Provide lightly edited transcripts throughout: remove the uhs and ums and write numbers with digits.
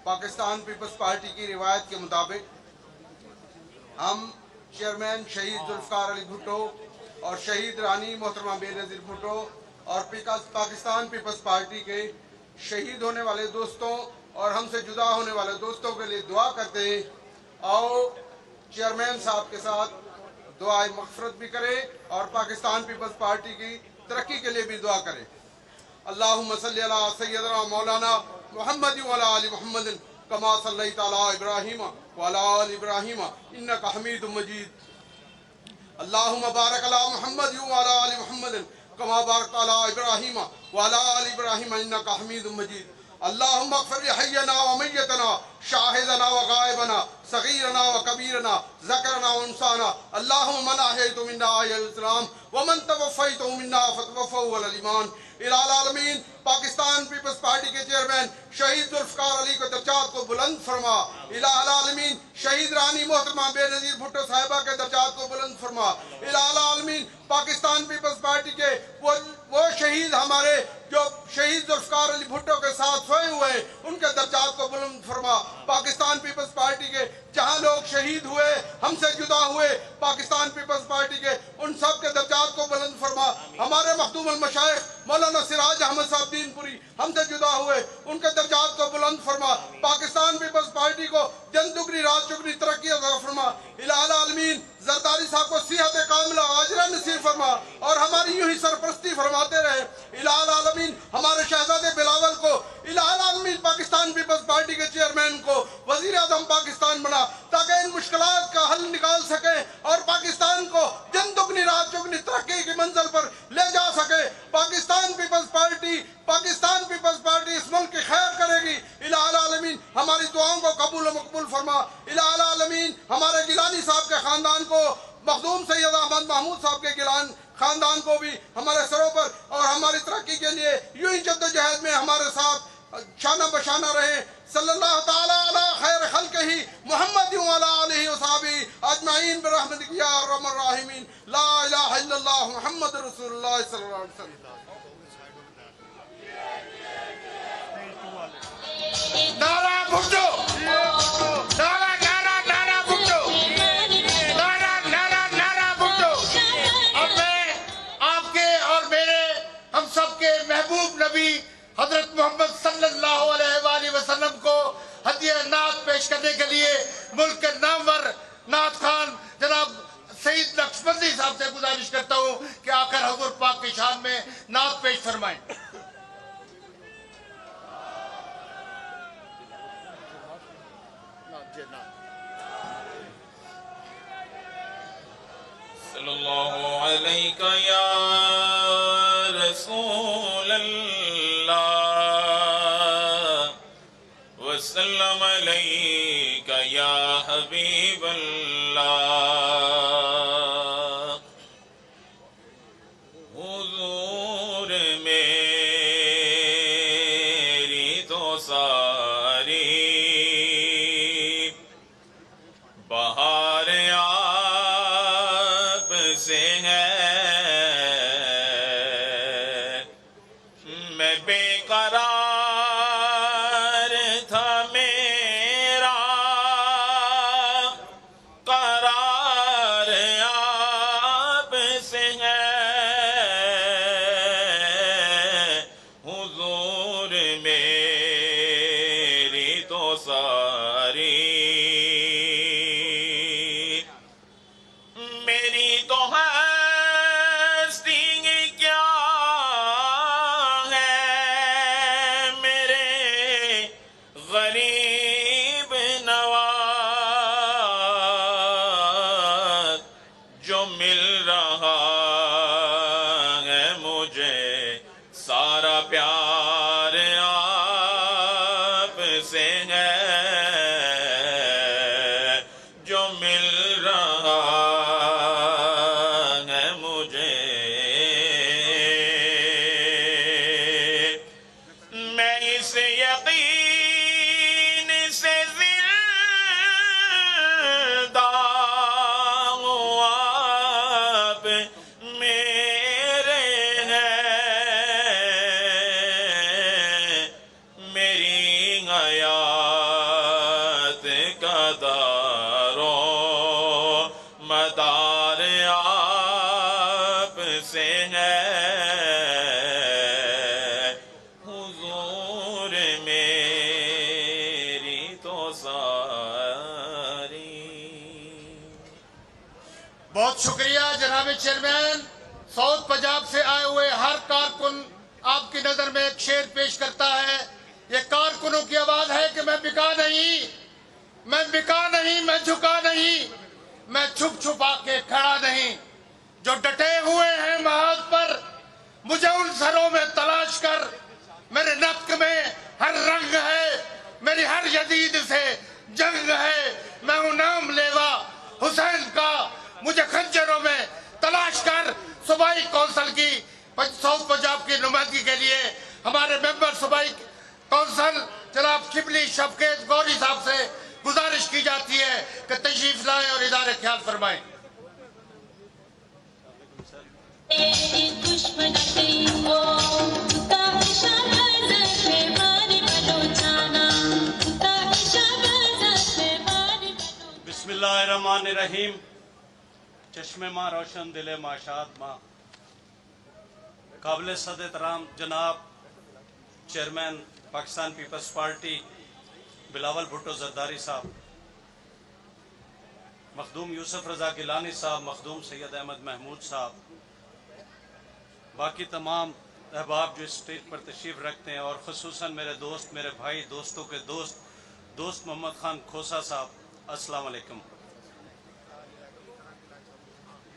Pakistan peoples party की रिवायत के मुताबिक हम चेयरमैन शहीद जुल्फकार अली भुट्टो और शहीद रानी मोहतरमा बेनज़ीर भुट्टो और पाकिस्तान पीपल्स पार्टी के शहीद होने वाले दोस्तों और हमसे जुदा होने वाले दोस्तों के लिए दुआ करते हैं। आओ चेयरमैन साहब के साथ दुआए मग़फ़िरत भी करें और पाकिस्तान पीपल्स पार्टी की तरक्की के लिए भी दुआ करें। अल्लाहुम्मा सल्ली अला सय्यदना मौलाना मुहम्मद व अला आलि मुहम्मद कमा सल्लैता अला इब्राहीम व अला आलि इब्राहीम इन्नका हमीदुम मजीद। अल्लाहुम्मा बारिक अला मुहम्मद व अला आलि मुहम्मद कमा बारकता अला इब्राहीम व अला आलि इब्राहीम इन्नका हमीदुम मजीद। अल्लाहुम्मा अग़फ़िर लिहय्यना व मय्यतना शाहिदना व गायबना सगीरना व कबीरना ज़करना व उन्साना। अल्लाहुम्मा मन अहयतु मिन्ना अहयल इस्लाम व मन तवफ़्फ़यतु मिन्ना फ़तवफ़्फ़हु अलल ईमान। इलाल आलमीन पाकिस्तान पीपल्स पार्टी के चेयरमैन शहीद जुल्फ़कार अली के दर्जात को बुलंद फरमा। इलाल आलमीन शहीद रानी मोहतरमा बेनज़ीर भुट्टो साहिबा के दर्जात को बुलंद फरमा। इलाल आलमीन पाकिस्तान पीपल्स पार्टी के वो शहीद हमारे जो शहीद जुल्फ़कार अली भुट्टो के साथ सोए हुए उनके दर्जात को बुलंद फरमा। पाकिस्तान पीपल्स पार्टी के जहाँ लोग शहीद हुए हमसे जुदा हुए पाकिस्तान पीपल्स पार्टी के उन सब के दर्जात को बुलंद फरमा। हमारे मखदूम अल मशाइख मौलाना सिराज अहमद साहब दीनपुरी हमसे जुदा हुए उनके दर्जात को बुलंद फरमा। पाकिस्तान पीपल्स पार्टी को जन दुगनी रात चुगनी तरक्की अता फरमा। इलाल आलमीन जरदारी साहब को सिहत कामिला आजरा नसीब फरमा और हमारी यूं ही सरपरस्ती फरमाते रहे। इलाल आलमीन हमारे शहजादे बिलावल को इलाल आलमीन पाकिस्तान पीपल्स पार्टी के चेयरमैन को वजीर आज़म पाकिस्तान बना ताकि इन मुश्किलात का हल निकाल सके और पाकिस्तान को जन दुगनी रात चुगनी तरक्की की मंजिल पर ले जा सके। पाकिस्तान पीपल्स पार्टी इस मुल्क की खैर करेगी। इलाल आलमीन हमारी दुआओं को कबूल मकबूल फरमा। इलाल आलमीन हमारे गिलानी साहब के खानदान को मखदूम सैयद अहमद महमूद साहब के गिलान खानदान को भी हमारे सरों पर और हमारी तरक्की के लिए यूं ही जद्दोजहद में हमारे साथ शाना बशाना रहे। सल्लल्लाहु ताला अला खैर खल्क़िही मुहम्मद व अला आलिहि व सहबिही अजमईन बिरहमतिका या अरहमर राहिमीन। ला इलाहा इल्लल्लाह मुहम्मद रसूलुल्लाह सल्लल्लाहु अलैहि वसल्लम। नारा भुट्टो, नारा नारा नारा भुट्टो, नारा नारा नारा भुट्टो। अब मैं आपके और मेरे हम सब के महबूब नबी हजरत मोहम्मद सल्लल्लाहु अलैहि वसल्लम को हदिया नात पेश करने के लिए मुल्क के नामवर नात खान जनाब सईद नक्शबंदी साहब से गुजारिश करता हूँ कि आकर हुजूर पाक की शान में नात पेश फरमाएं। सल्लल्लाहु अलैका या रसूल अल्लाह वसल्लम अलैका या हबीब अल्लाह। हुजूर मेरी तो सारी बहार आप से है। मैं बेकरार था मेरा करार आप से है। हुजूर मेरी तो सारी मेरी तो हस्ती क्या है मेरे गरीब नवाज जो मिल रहा है मुझे सारा प्यार आप से है। जो मिल रहा मैं इस यकीन से जिंदा हूँ आप मेरे हैं। बहुत शुक्रिया जनाब चेयरमैन। साउथ पंजाब से आए हुए हर कारकुन आपकी नजर में एक शेर पेश करता है। ये कारकुनों की आवाज है कि मैं बिका नहीं, मैं बिका नहीं, मैं झुका नहीं, मैं छुप छुपा के खड़ा नहीं। जो डटे हुए हैं महाज पर, मुझे उन सरों में तलाश कर। मेरे नक्क में हर रंग है, मेरी हर यजीद से जंग है। मैं हूं नाम लेवा हुसैन का, मुझे खंजरों में तलाश कर। सूबाई कौंसिल की साउथ पंजाब की नुमाइंदगी के लिए हमारे मेंबर सूबाई कौंसिल जनाब शिबली शफकेत गौरी साहब से गुजारिश की जाती है कि तशरीफ लाएं और इदारे ख्याल फरमाएं। बिस्मिल्लाहिर्रहमानिर्रहीम। चश्मे माँ रोशन दिले माशात माँ। काबिल सद-ए-एहतराम जनाब chairman Pakistan peoples Party Bilawal Bhutto Zardari साहब, मखदूम यूसुफ रजा गिलानी साहब, मखदूम सैयद अहमद महमूद साहब, बाकी तमाम अहबाब जो स्टेज पर तशरीफ रखते हैं, और खुसूसन मेरे दोस्त, मेरे भाई, दोस्तों के दोस्त मोहम्मद खान खोसा साहब, अस्सलाम वालेकुम।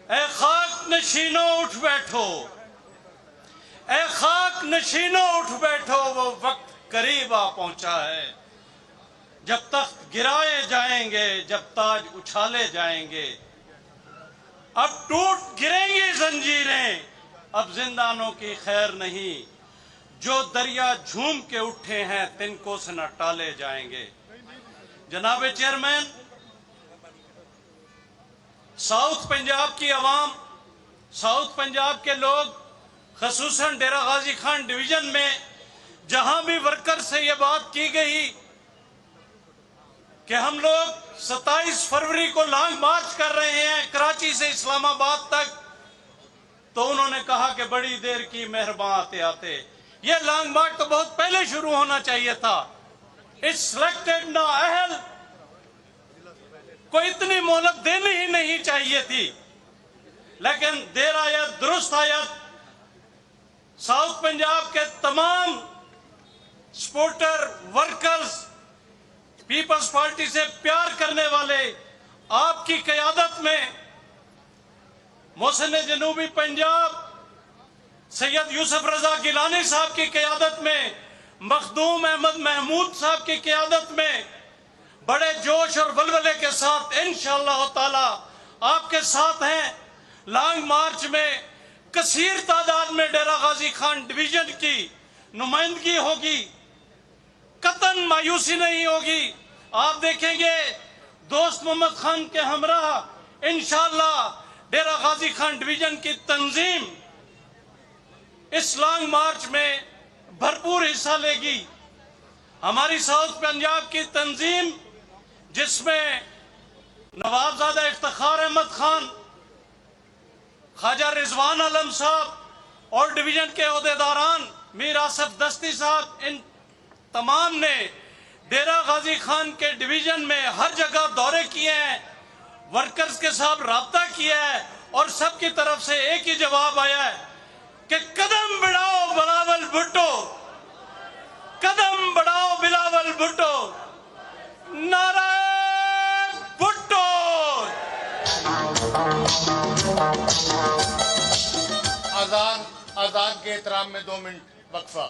ए खाक नशीनो उठ बैठो, ए खाक नशीनो उठ बैठो, वो वक्त करीब आ पहुंचा है जब तख्त गिराए जाएंगे, जब ताज उछाले जाएंगे। अब टूट गिरेंगी जंजीरें, अब जिंदानों की खैर नहीं। जो दरिया झूम के उठे हैं तिनको से न टाले जाएंगे। जनाब चेयरमैन, साउथ पंजाब की आवाम, साउथ पंजाब के लोग, खसूसन डेरा गाजी खान डिवीजन में जहां भी वर्कर से ये बात की गई कि हम लोग 27 फरवरी को लॉन्ग मार्च कर रहे हैं कराची से इस्लामाबाद तक, तो उन्होंने कहा कि बड़ी देर की मेहरबान आते आते। ये लॉन्ग मार्च तो बहुत पहले शुरू होना चाहिए था। इट्स सिलेक्टेड ना अहल को इतनी मोहलत देनी ही नहीं चाहिए थी, लेकिन देर आयत दुरुस्त आयत। साउथ पंजाब के तमाम सपोर्टर, वर्कर्स, पीपल्स पार्टी से प्यार करने वाले आपकी क़यादत में, मोहसिन जनूबी पंजाब सैयद यूसुफ रजा गिलानी साहब की क़यादत में, मखदूम अहमद महमूद साहब की क़यादत में बड़े जोश और वलवले के साथ इंशाअल्लाह ताला आपके साथ हैं। लॉन्ग मार्च में कसीर तादाद में डेरा गाजी खान डिवीजन की नुमाइंदगी होगी, कतन मायूसी नहीं होगी। आप देखेंगे दोस्त मोहम्मद खान के हमरा इंशाअल्लाह डेरा गाजी खान डिवीजन की तंजीम इस लॉन्ग मार्च में भरपूर हिस्सा लेगी। हमारी साउथ पंजाब की तंजीम, जिसमें नवाबजादा इफ्तिखार अहमद खान, ख्वाजा रिजवान आलम साहब और डिवीजन के ओहदेदारान मीर आसिफ दस्ती साहब, इन तमाम ने डेरा गाजी खान के डिवीजन में हर जगह दौरे किए हैं, वर्कर्स के साथ राब्ता किया है, और सबकी तरफ से एक ही जवाब आया है कि कदम बढ़ाओ बिलावल भुट्टो, कदम बढ़ाओ बिलावल भुट्टो, नाराए भुट्टो। आजान के एहतराम में 2 मिनट वक्फा।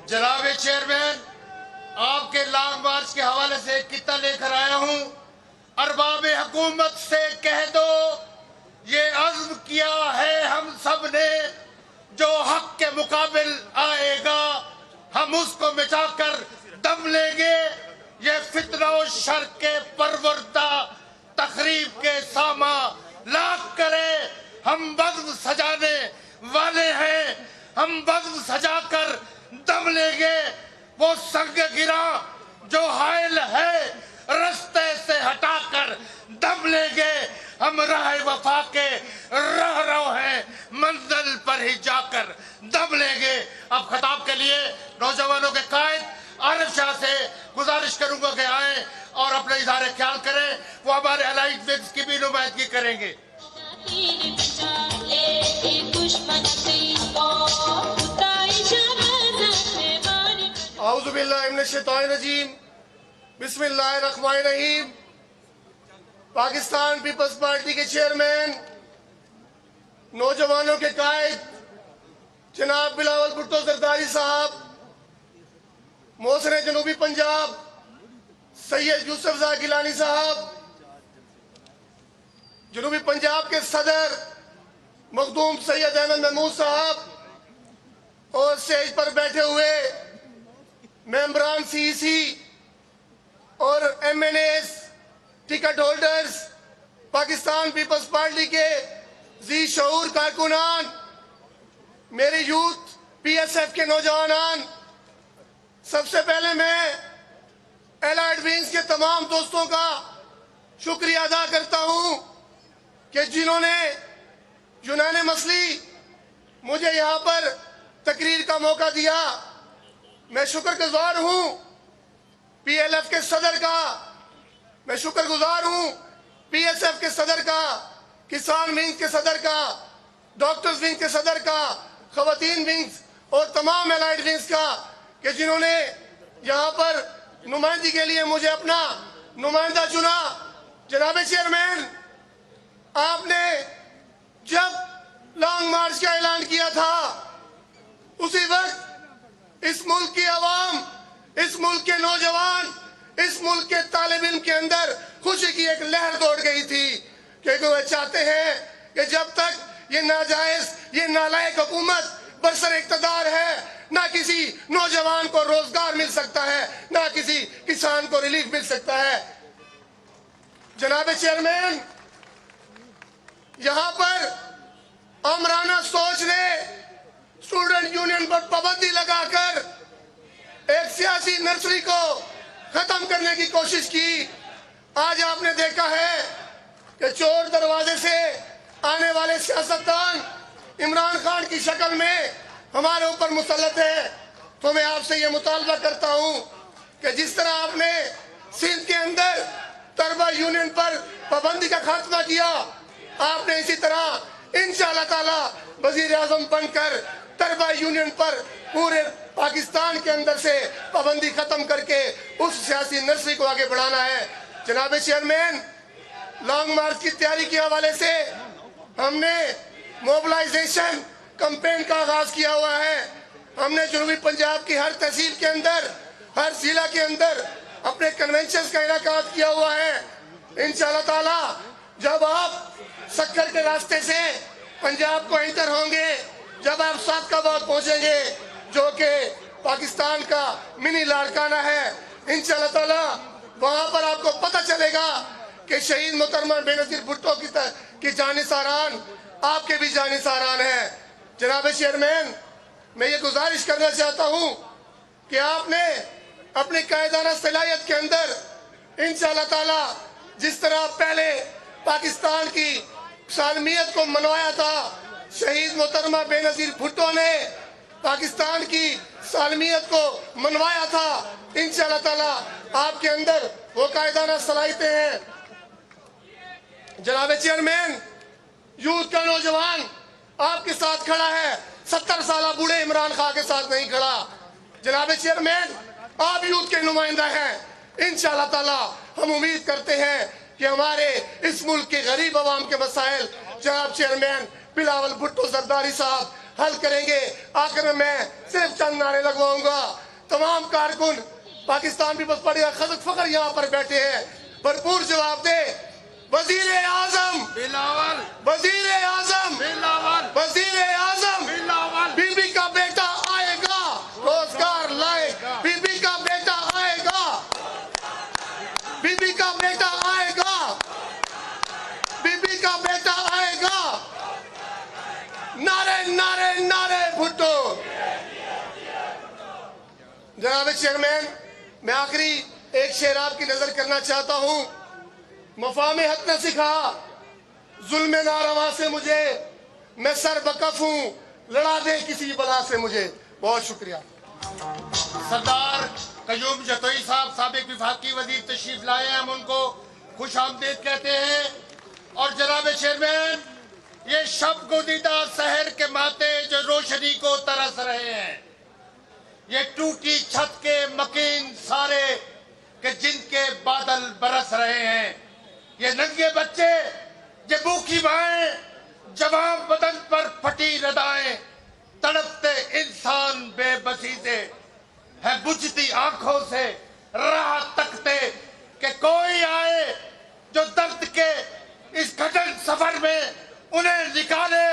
जनाब चेयरमैन, आपके लॉन्ग मार्च के हवाले से एक किता लेकर आया हूं। अरबाब हुकूमत से कह दो ये अज़्म किया है हम सब ने, जो हक के मुकाबिल आएगा हम उसको मिटाकर दम लेंगे। ये फितना और शर के परवरदा तखरीब के सामा लाख करे, हम बज़्म सजाने वाले हैं, हम बज़्म सजाकर दम लेंगे। वो संग गिरा जो हायल है रास्ते से हटाकर दम लेंगे। हम राह वफा के रह हैं, मंजिल पर ही जाकर दम लेंगे। अब खिताब के लिए नौजवानों के कायद आरिफ शाह से गुजारिश करूंगा कि आए और अपने इज़हार ख्याल करें। वो हमारे अलाइड विंग्स की भी नुमाइंदगी करेंगे। औज़ु बिल्लाहि मिनश शैतानिर रजीम, बिस्मिल्लाहिर रहमानिर रहीम। पाकिस्तान पीपल्स पार्टी के चेयरमैन, नौजवानों के कायद जनाब बिलावल भुट्टो जरदारी साहब, मोहसिन जनूबी पंजाब सैयद यूसुफ रज़ा गिलानी साहब, जनूबी पंजाब के सदर मखदूम सैयद अहमद महमूद साहब, और स्टेज पर बैठे हुए मेंबरान सीईसी और MNAs, ticket holders, Pakistan peoples Party के जी शऊर कारकुनान, मेरे यूथ पीएसएफ के नौजवान, सबसे पहले मैं एलाइड विंग्स के तमाम दोस्तों का शुक्रिया अदा करता हूं कि जिन्होंने यूनान मसली मुझे यहां पर तकरीर का मौका दिया। मैं शुक्रगुजार हूं पीएलएफ के सदर का, मैं शुक्रगुजार हूं पीएसएफ के सदर का, किसान विंग के सदर का, डॉक्टर्स विंग के सदर का, खवातीन विंग्स और तमाम एलाइड विंग्स का कि जिन्होंने यहाँ पर नुमाइंदगी के लिए मुझे अपना नुमाइंदा चुना। जनाब चेयरमैन, आपने जब लॉन्ग मार्च का ऐलान किया था उसी वक्त इस मुल्क की आवाम, इस मुल्क के नौजवान, इस मुल्क के तालिब इल्म के अंदर खुशी की एक लहर दौड़ गई थी, क्योंकि वे चाहते हैं कि जब तक ये नाजायज, ये नालायक हुकूमत बरसर इक़्तिदार है, ना किसी नौजवान को रोजगार मिल सकता है, ना किसी किसान को रिलीफ मिल सकता है। जनाब चेयरमैन, यहाँ पर आमराना सोच ने स्टूडेंट यूनियन पर पाबंदी लगाकर एक सियासी नर्सरी को खत्म करने की कोशिश की। आज आपने देखा है कि चोर दरवाजे से आने वाले सियासतदान इमरान खान की शक्ल में हमारे ऊपर मुसल्लत है। तो मैं आपसे ये मुतालबा करता हूँ कि जिस तरह आपने सिंध के अंदर तलबा यूनियन पर पाबंदी का खात्मा किया, आपने इसी तरह इंशाअल्लाह ताला वजीर आजम बनकर तलबा यूनियन पर पूरे पाकिस्तान के अंदर से पाबंदी खत्म करके उस सियासी नर्सरी को आगे बढ़ाना है। जनाब चेयरमैन, लॉन्ग मार्च की तैयारी के हवाले से हमने मोबिलाइजेशन कैंपेन का आगाज किया हुआ है। हमने जनूबी पंजाब की हर तहसील के अंदर, हर जिला के अंदर अपने कन्वेंशन का इनेकाद किया हुआ है। इंशाअल्लाह ताला जब आप सक्कर के रास्ते से पंजाब को एंटर होंगे, जब आप सादकाबाद पहुंचेंगे जो कि पाकिस्तान का मिनी लाड़काना है, इंशाअल्लाह ताला वहां पर आपको पता चलेगा कि शहीद मोहतरमा बेनजीर भुट्टो की जानिसारान आपके भी जानिसारान हैं। जनाब चेयरमैन, मैं ये गुजारिश करना चाहता हूं कि आपने अपनी कायदाना सलाहियत के अंदर इंशाअल्लाह ताला जिस तरह पहले पाकिस्तान की सालमियत को मनवाया था, शहीद मोहतरमा बेनजीर भुट्टो ने पाकिस्तान की सालमियत को मनवाया था, इंशाअल्लाह ताला आपके अंदर वो कायदाना सलाहियतें हैं। जनाब चेयरमैन, यूथ का नौजवान आपके साथ खड़ा है, 70 साल बूढ़े इमरान खान के साथ नहीं खड़ा। जनाब चेयरमैन, आप यूथ के नुमाइंदा हैं। इंशाअल्लाह ताला हम उम्मीद करते हैं कि हमारे इस मुल्क के गरीब आवाम के मसाइल जनाब चेयरमैन बिलावल भुट्टो जरदारी साहब حل کریں گے. آخر میں صرف چند نعرے لگواؤں گا. تمام کارکن پاکستان پیپلز پارٹی کا خزق فخر یہاں پر بیٹھے ہیں. بھرپور جواب دے. وزیر اعظم بلاول وزیر اعظم بلاول وزیر اعظم بلاول بی بی کا بیٹا آئے گا, روزگار لائے. بی بی کا بیٹا آئے گا, بی بی کا بیٹا آئے گا, بی بی کا بیٹا آئے گا. نعرے نعرے نعرے بھٹو. جناب چیئرمین, میں آخری ایک شعر آپ کی نظر کرنا چاہتا ہوں. مفہوم حق نے سکھا ظلم ناروا سے مجھے, میں سر بکف ہوں, لڑا دے کسی بلا سے مجھے. بہت شکریہ. سردار قیوم جتوئی صاحب سابق وفاقی وزیر تشریف لائے ہیں, ہم ان کو خوش آمدید کہتے ہیں. اور جناب چیئرمین, یہ شب گزیدہ سحر کے ماتے جو روشنی کو ترس رہے ہیں, یہ ٹوٹی چھت کے مکین سارے کہ جن کے بادل برس رہے ہیں, یہ ننگے بچے, یہ بھوکی مائیں, جوان بدن پر پھٹی ردائیں, تڑپتے انسان بے بسی سے, ہے بجھتی آنکھوں سے راہ تکتے کہ کوئی آئے جو درد کے اس گھٹن سفر میں انہیں نکالے.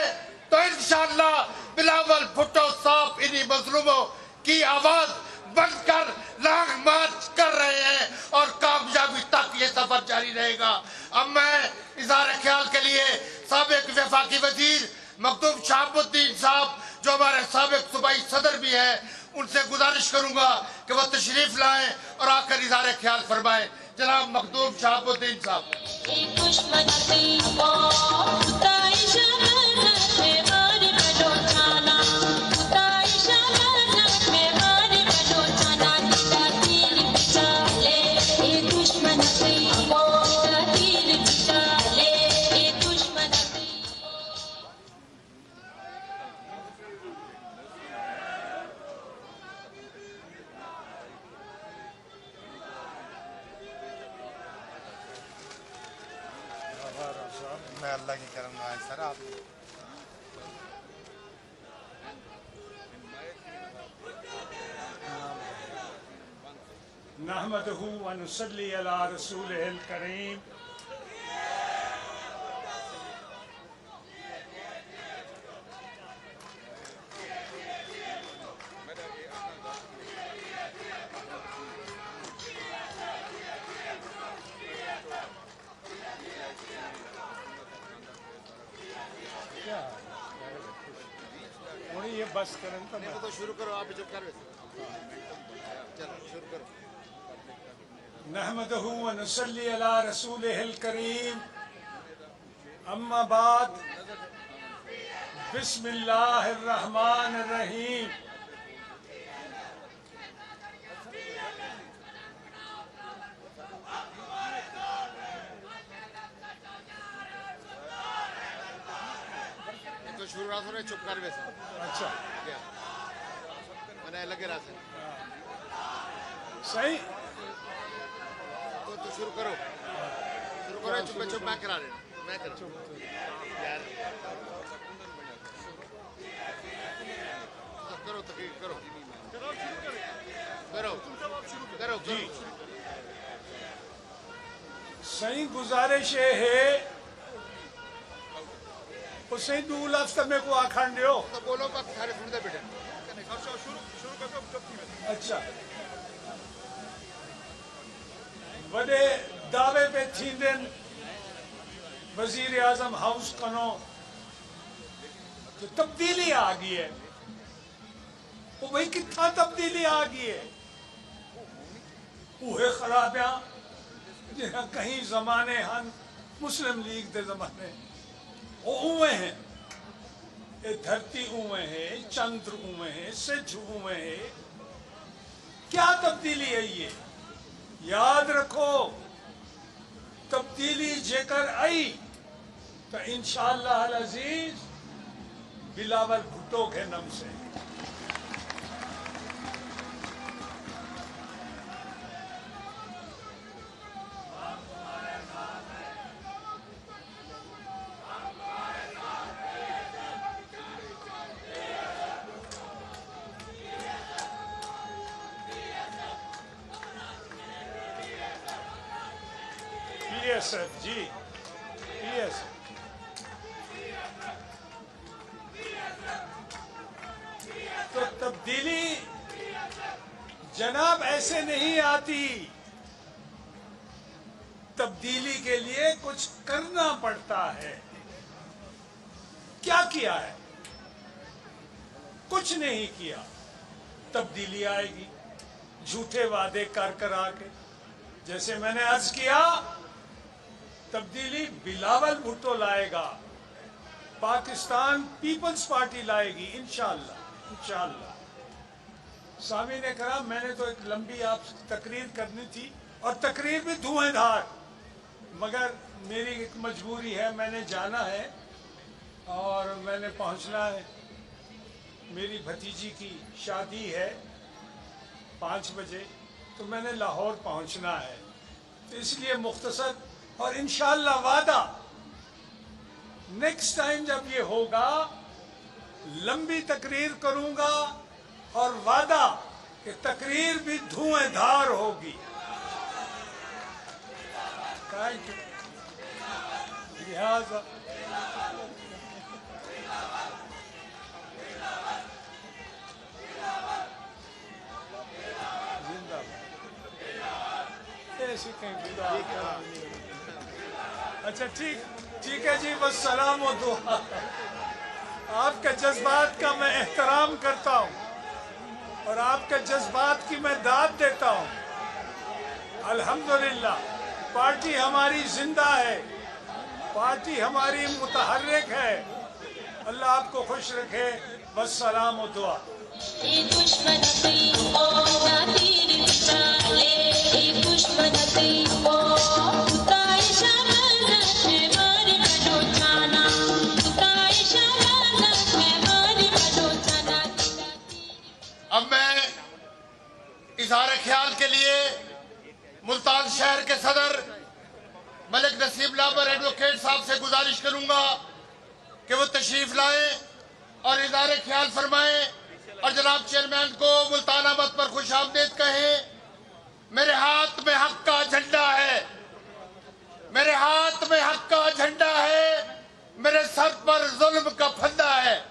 تو انشاءاللہ بلاول بھٹو صاحب انہی مظلوموں کی آواز بن کر لانگ مارچ کر رہے ہیں اور کامیابی تک یہ سفر جاری رہے گا. اب میں اظہار خیال کے لیے سابق وفاقی وزیر مخدوم شہاب الدین صاحب جو ہمارے سابق صوبائی صدر بھی ہیں, ان سے گزارش کروں گا کہ وہ تشریف لائیں اور آ کر اظہار خیال فرمائیں. جناب مخدوم شہاب الدین صاحب. میں اللہ کی کرم ہے سر. آپ نحمدہ و نصلی علی رسولہ الکریم. یہ بس کریں تو شروع کرو, آپ جب کر چلو شروع کرو. نحمدہ و نصلی علی رسولہ الکریم. اما بعد, بسم اللہ الرحمن الرحیم. تو شروع رہا سو چپ کر ویسے. اچھا میں لگے رہا سر. صحیح. تو شروع کرو, شروع کرو. چپ چپ میں کرا رہا, میں کرا یار. کرو تقریر کرو کرو کرو. جی صحیح گزارش یہ ہے اسے دو لفظ میں کو آکھان دیو. تو بولو بس سارے سن دے بیٹے. اچھا وڈے دعوے پہ تھیندن وزیر اعظم ہاؤس کنو تو تبدیلی آ گئی ہے. وہ بھئی کتنا تبدیلی آ گئی ہے. اوہے خرابیاں جہاں کہیں زمانے ہن مسلم لیگ دے زمانے وہ اوے ہیں, یہ دھرتی اوے ہیں, چندر اوے ہیں, سج اوے ہیں. کیا تبدیلی ہے یہ؟ یاد رکھو تبدیلی جے کر آئی تو انشاءاللہ العزیز بلاول بھٹو کے نام سے. PSF जी, PSF। तो तब्दीली जनाब ऐसे नहीं आती, तब्दीली के लिए कुछ करना पड़ता है। क्या किया है? कुछ नहीं किया। तब्दीली आएगी झूठे वादे कर आके। जैसे मैंने अर्ज किया, तब्दीली बिलावल भुट्टो लाएगा, पाकिस्तान पीपल्स पार्टी लाएगी इंशाअल्लाह, इंशाअल्लाह। स्वामी ने कहा मैंने तो एक लंबी आप तकरीर करनी थी, और तकरीर भी धुआंधार, मगर मेरी एक मजबूरी है, मैंने जाना है और मैंने पहुंचना है। मेरी भतीजी की शादी है 5 बजे, तो मैंने लाहौर पहुंचना है, तो इसलिए मुख्तसर, और इंशाअल्लाह वादा नेक्स्ट टाइम जब ये होगा लंबी तकरीर करूंगा, और वादा कि तकरीर भी धुआंधार होगी। लिहाजा अच्छा ठीक है जी, बस सलाम और दुआ। आपके जज्बात का मैं एहतराम करता हूँ और आपके जज्बात की मैं दाद देता हूँ। अल्हम्दुलिल्लाह पार्टी हमारी जिंदा है, पार्टी हमारी मुतहर्रिक है। अल्लाह आपको खुश रखे। बस सलाम और दुआ। अब मैं इज़हार ख्याल के लिए मुल्तान शहर के सदर मलिक नसीब लाबर एडवोकेट साहब से गुजारिश करूंगा कि वो तशरीफ लाएं और इज़हार ख्याल फरमाएं, और जनाब चेयरमैन को मुल्तान आमद पर खुश आमदीद कहें। मेरे हाथ में हक का झंडा है, मेरे हाथ में हक का झंडा है, मेरे सर पर जुल्म का फंदा है।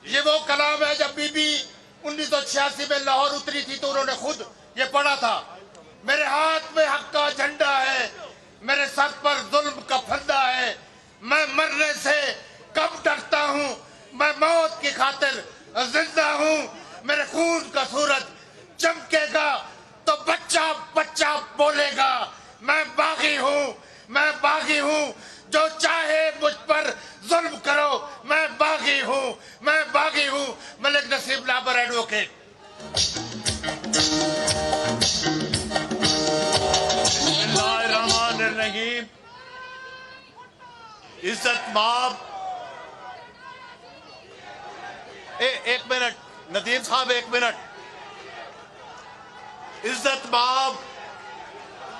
ये वो कलाम है जब बीबी 1986 में लाहौर उतरी थी तो उन्होंने खुद ये पढ़ा था। मेरे हाथ में हक का झंडा है, मेरे सर पर जुल्म का फंदा है। मैं मरने से कब डरता हूँ, मैं मौत की खातिर जिंदा हूँ। मेरे खून का सूरज चमकेगा तो बच्चा बच्चा बोलेगा। मैं बागी हूँ, मैं बागी हूँ, जो चाहे मुझ पर जुल्म करो। मैं बागी हूँ, मैं बागी हूँ। मलिक नसीब लाबर एडवोकेट। बिस्मिल्लाहिर्रहमानिर्रहीम। इज्जत माब एक मिनट नदीम साहब, 1 मिनट। इज्जत माब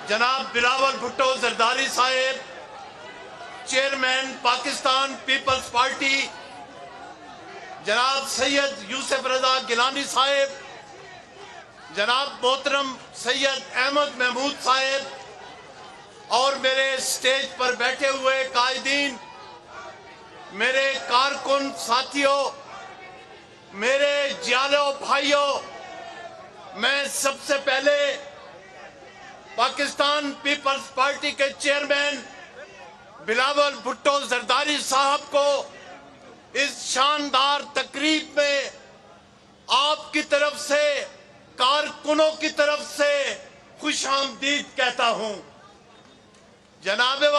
जनाब बिलावल भुट्टो जरदारी साहेब, चेयरमैन पाकिस्तान पीपल्स पार्टी, जनाब सैयद यूसुफ रजा गिलानी साहेब, जनाब मोहतरम सैयद अहमद महमूद साहेब, और मेरे स्टेज पर बैठे हुए कायदीन, मेरे कारकुन साथियों, मेरे जियालो भाइयों, मैं सबसे पहले पाकिस्तान पीपल्स पार्टी के चेयरमैन बिलावल भुट्टो जरदारी साहब को इस शानदार तकरीब में आपकी तरफ से, कारकुनों की तरफ से खुशामदीद कहता हूं। जनाबे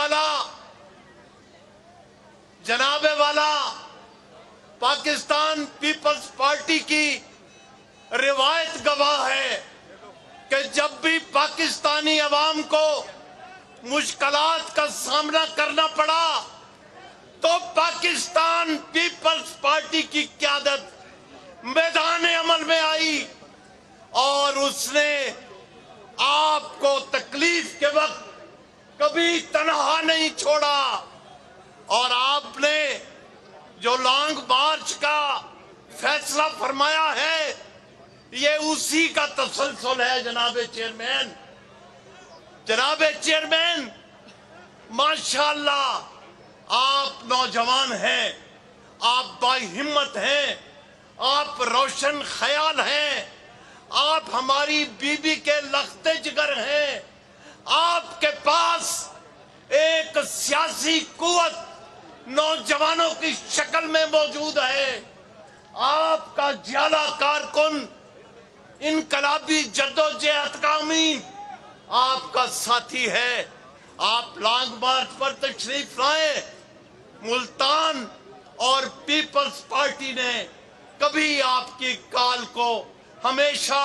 वाला पाकिस्तान पीपल्स पार्टी की रिवायत गवाह है कि जब भी पाकिस्तानी अवाम को मुश्किलात का सामना करना पड़ा तो पाकिस्तान पीपल्स पार्टी की क़यादत मैदान अमल में आई और उसने आपको तकलीफ के वक्त कभी तनहा नहीं छोड़ा। और आपने जो लॉन्ग मार्च का फैसला फरमाया है, ये उसी का तसलसल है। जनाब चेयरमैन, माशाअल्लाह आप नौजवान हैं, आप बाहिम्मत हैं, आप रोशन ख्याल हैं, आप हमारी बीबी के लख्ते जिगर हैं। आपके पास एक सियासी कुव्वत नौजवानों की शक्ल में मौजूद है। आपका ज्यादा कारकुन इनकलाबी जद्दोजहद का अमीन आपका साथी है। आप लॉन्ग मार्च पर तशरीफ लाए। मुल्तान और पीपल्स पार्टी ने कभी आपकी कॉल को हमेशा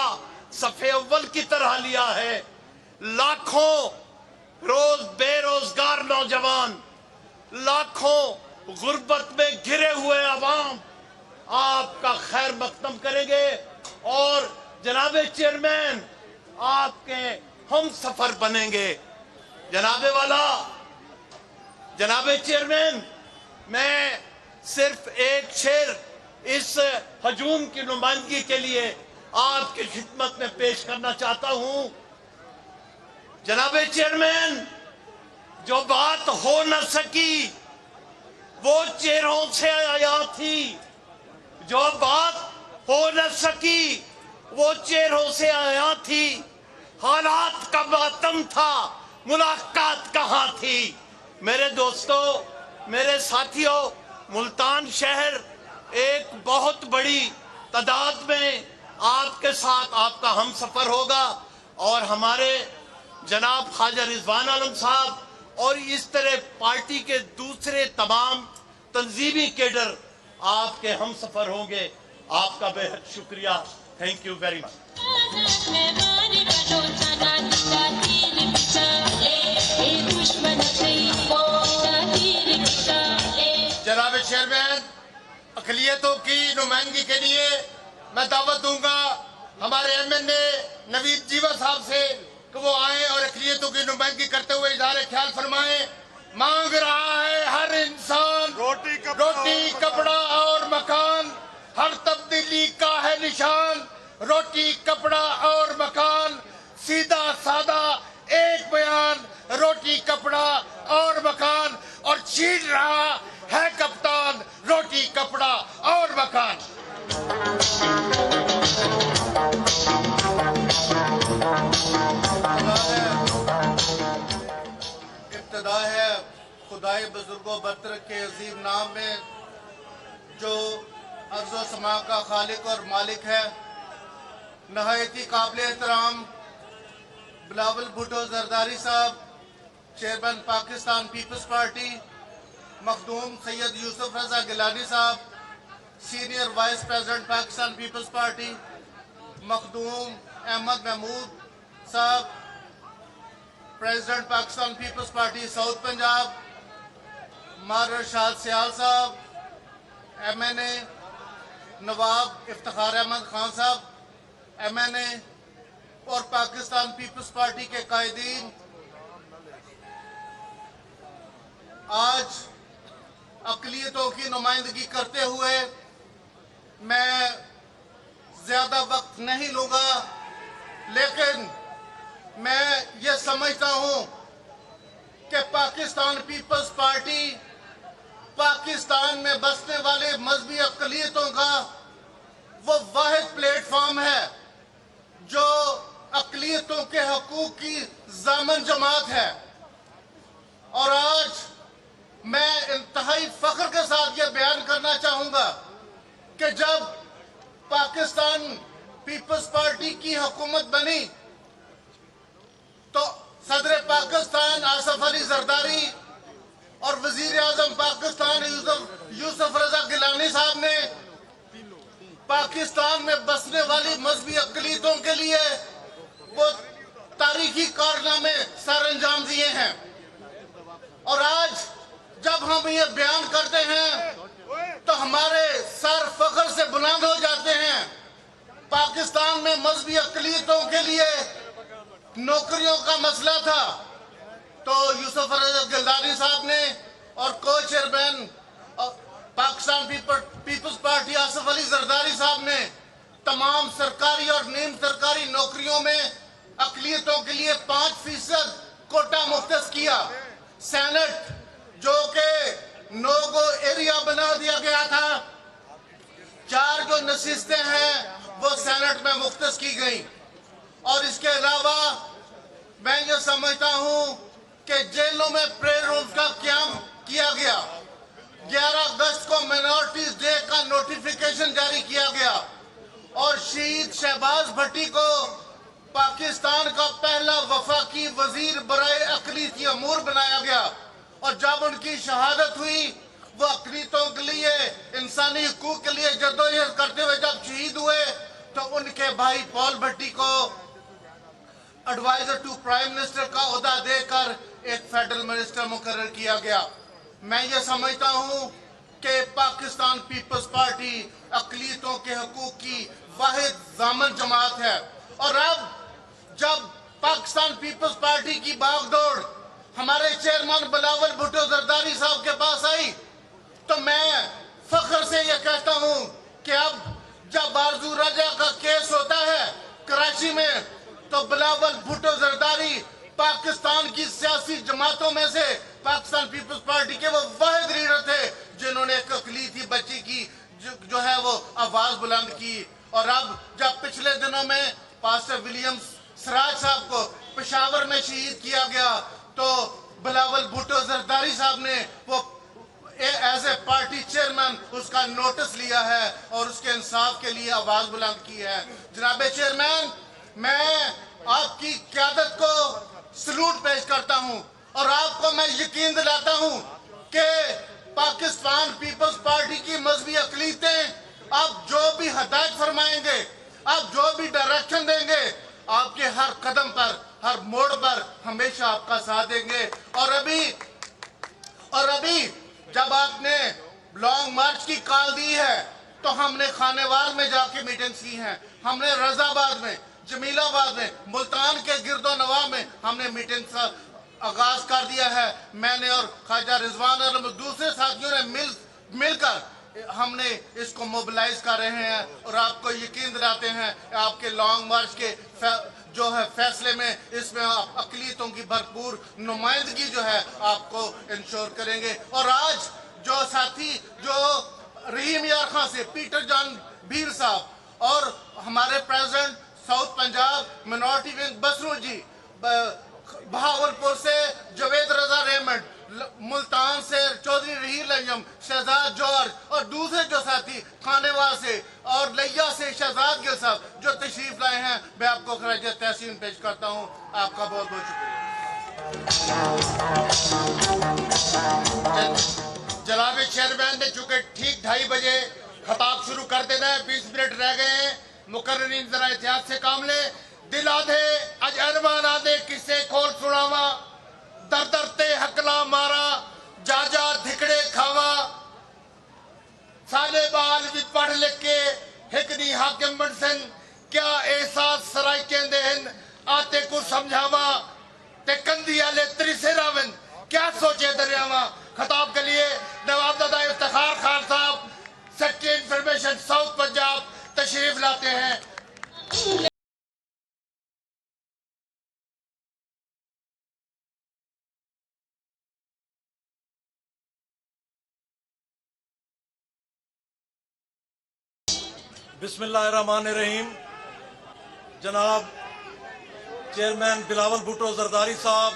सफे अव्वल की तरह लिया है। लाखों रोज बेरोजगार नौजवान, लाखों गुर्बत में घिरे हुए अवाम आपका खैर मकदम करेंगे और जनाबे चेयरमैन आपके हम सफर बनेंगे। जनाबे वाला, जनाबे चेयरमैन, मैं सिर्फ एक शेर इस हजूम की नुमाइंदगी के लिए आपकी खिदमत में पेश करना चाहता हूं। जनाबे चेयरमैन, जो बात हो न सकी वो चेहरों से आया थी, जो बात हो न सकी वो चेहरों से आया थी। हालात का मातम था, मुलाकात कहाँ थी। मेरे दोस्तों, मेरे साथियों, मुल्तान शहर एक बहुत बड़ी तादाद में आपके साथ आपका हम सफर होगा और हमारे जनाब ख्वाजा रिजवान आलम साहब और इस तरह पार्टी के दूसरे तमाम तंजीमी केडर आपके हम सफर होंगे। आपका बेहद शुक्रिया। Thank you very much. जनाब चेयरमैन, अक़लियतों की नुमाइंदगी के लिए मैं दावत दूंगा हमारे MNA नवीद जीवा साहब से कि वो आए और अक़लियतों की नुमाइंदगी करते हुए इज़हार ख्याल फरमाएं। मांग रहा है हर इंसान रोटी, कपड़ा और मकान, हर तब्दीली का है निशान। रोटी, कपड़ा और मकान, सीधा सादा एक बयान। रोटी, कपड़ा और मकान, और छीन रहा है कप्तान रोटी, कपड़ा और मकान। इब्तिदा है खुदाई बुजुर्गों बरतर के अजीम नाम में, जो अर्ज़ो समा का खालिक और मालिक है। नहायती काबिल एहतराम बिलावल भुट्टो जरदारी साहब, चेयरमैन पाकिस्तान पीपल्स पार्टी, मखदूम सैयद यूसुफ रजा गिलानी साहब, senior vice president Pakistan peoples Party, Makhdoom Ahmad Mahmood साहब, president Pakistan peoples Party south Punjab, मार शाद सियाल साहब, MNA नवाब इफ्तिखार अहमद खान साहब, MNA, और पाकिस्तान पीपल्स पार्टी के कायदीन, आज अक़लियतों की नुमाइंदगी करते हुए मैं ज्यादा वक्त नहीं लूंगा, लेकिन मैं ये समझता हूं कि पाकिस्तान पीपल्स पार्टी पाकिस्तान में बसने वाले मजहबी अक़लियतों का वो वाहिद प्लेटफॉर्म है जो अक़लियतों के हकूक़ की ज़ामन जमात है। और आज मैं इंतहाई फख्र के साथ ये बयान करना चाहूंगा कि जब पाकिस्तान पीपल्स पार्टी की हुकूमत बनी तो सदर पाकिस्तान आसिफ अली जरदारी और वजीर आजम पाकिस्तान यूसुफ रजा गिलानी साहब ने पाकिस्तान में बसने वाली मजहबी अक़लियतों के लिए वो तारीखी कारनामे सर अंजाम दिए हैं। और आज जब हम ये बयान करते हैं तो हमारे सर फख्र से बुलंद हो जाते हैं। पाकिस्तान में मजहबी अक़लियतों के लिए नौकरियों का मसला था तो यूसुफ रजा गिलानी साहब ने और को chairman Pakistan peoples Party Asif Ali Zardari साहब ने तमाम सरकारी और नीम सरकारी नौकरियों में अक़लियतों के लिए 5% कोटा मुख्तस किया। سینٹ جو کہ نو گو ایریا بنا دیا گیا تھا، 4 جو نشستیں ہیں وہ سینٹ میں مختص کی گئیں، اور اس کے علاوہ میں یہ سمجھتا ہوں کہ جیلوں میں پریئر رومز کا قیام کیا گیا۔ 11 اگست کو مائنورٹیز ڈے کا نوٹیفیکیشن جاری کیا گیا، اور شہید شہباز بھٹی کو پاکستان کا پہلا وفاقی وزیر برائے اقلیتی امور بنایا گیا، اور جب ان کی شہادت ہوئی وہ اقلیتوں کے لیے، انسانی حقوق کے لیے جدوجہد کرتے ہوئے جب شہید ہوئے تو ان کے بھائی پال بھٹی کو ایڈوائزر ٹو پرائم منسٹر کا عہدہ دے کر ایک فیڈرل منسٹر مقرر کیا گیا۔ میں یہ سمجھتا ہوں کہ پاکستان پیپلز پارٹی اقلیتوں کے حقوق کی واحد ضامن جماعت ہے، اور اب جب پاکستان پیپلز پارٹی کی باغ دوڑ ہمارے چیئرمین بلاول بھٹو زرداری صاحب کے پاس آئی تو میں فخر سے یہ کہتا ہوں کہ اب جب آرزو رجا کا کیس ہوتا ہے کراچی میں تو بلاول بھٹو زرداری پاکستان کی سیاسی جماعتوں میں سے پاکستان پیپلز پارٹی کے وہ واحد لیڈر تھے جنہوں نے ایک اقلیتی بچی کی جو ہے وہ آواز بلند کی۔ اور اب جب پچھلے دنوں میں پاسٹر ولیم سراج صاحب کو پشاور میں شہید کیا گیا تو بلاول بھٹو زرداری صاحب نے وہ ایز اے پارٹی چیئرمین اس کا نوٹس لیا ہے اور اس کے انصاف کے لیے آواز بلند کی ہے۔ جناب چیئرمین، میں آپ کی قیادت کو سلوٹ پیش کرتا ہوں، اور آپ کو میں یقین دلاتا ہوں کہ پاکستان پیپلز پارٹی کی مذہبی اقلیتیں آپ جو بھی ہدایت فرمائیں گے، آپ جو بھی ڈائریکشن دیں گے، آپ کے ہر قدم پر، ہر موڑ پر ہمیشہ آپ کا ساتھ دیں گے۔ اور ابھی جب آپ نے لانگ مارچ کی کال دی ہے تو ہم نے خانیوار میں جا کے میٹنگز کی ہیں، ہم نے رضا آباد میں، جمیل آباد میں، ملتان کے گرد و نواح میں ہم نے میٹنگ کا آغاز کر دیا ہے۔ میں نے اور خواجہ رضوان اور دوسرے ساتھیوں نے مل کر ہم نے اس کو موبلائز کر رہے ہیں، اور آپ کو یقین دلاتے ہیں آپ کے لانگ مارچ کے جو ہے فیصلے میں اس میں آپ اقلیتوں کی بھرپور نمائندگی جو ہے آپ کو انشور کریں گے۔ اور آج جو ساتھی جو رحیم یار خان سے پیٹر جان بھیر صاحب اور ہمارے president south Punjab minority wing بسرو جی، بہاولپور سے جوید رضا ریمنڈ، ملتان سے چودھری رحیل لنجم، شہزاد جارج اور دوسرے جو ساتھی خانیوار سے اور لیا سے شہزاد گل صاحب جو تشریف لائے ہیں، میں آپ کو خراج تحسین پیش کرتا ہوں۔ آپ کا بہت بہت شکریہ۔ جناب چیئرمین نے چونکہ ٹھیک 2:30 بجے خطاب شروع کر دینا ہے، 20 منٹ رہ گئے ہیں، مقررین ذرا احتیاط سے کام لیں۔ دل آدھے اج ارمان آدھے کسے کھول سناوا، در در تے حقلا مارا، جا جا دھکڑے کھاوا، سالے بال بھی پڑھ لکھ کے ایک نہیں حاکم بنسن، کیا احساس سرائی کہندے ہیں آتے کو سمجھاوا، تے کندی آلے تری سے راون کیا سوچے دریاوا۔ خطاب کے لیے نواب زادہ افتخار خان صاحب سیکٹری انفارمیشن ساؤتھ پنجاب تشریف لاتے ہیں۔ بسم اللہ الرحمن الرحیم۔ جناب چیئرمین بلاول بھٹو زرداری صاحب،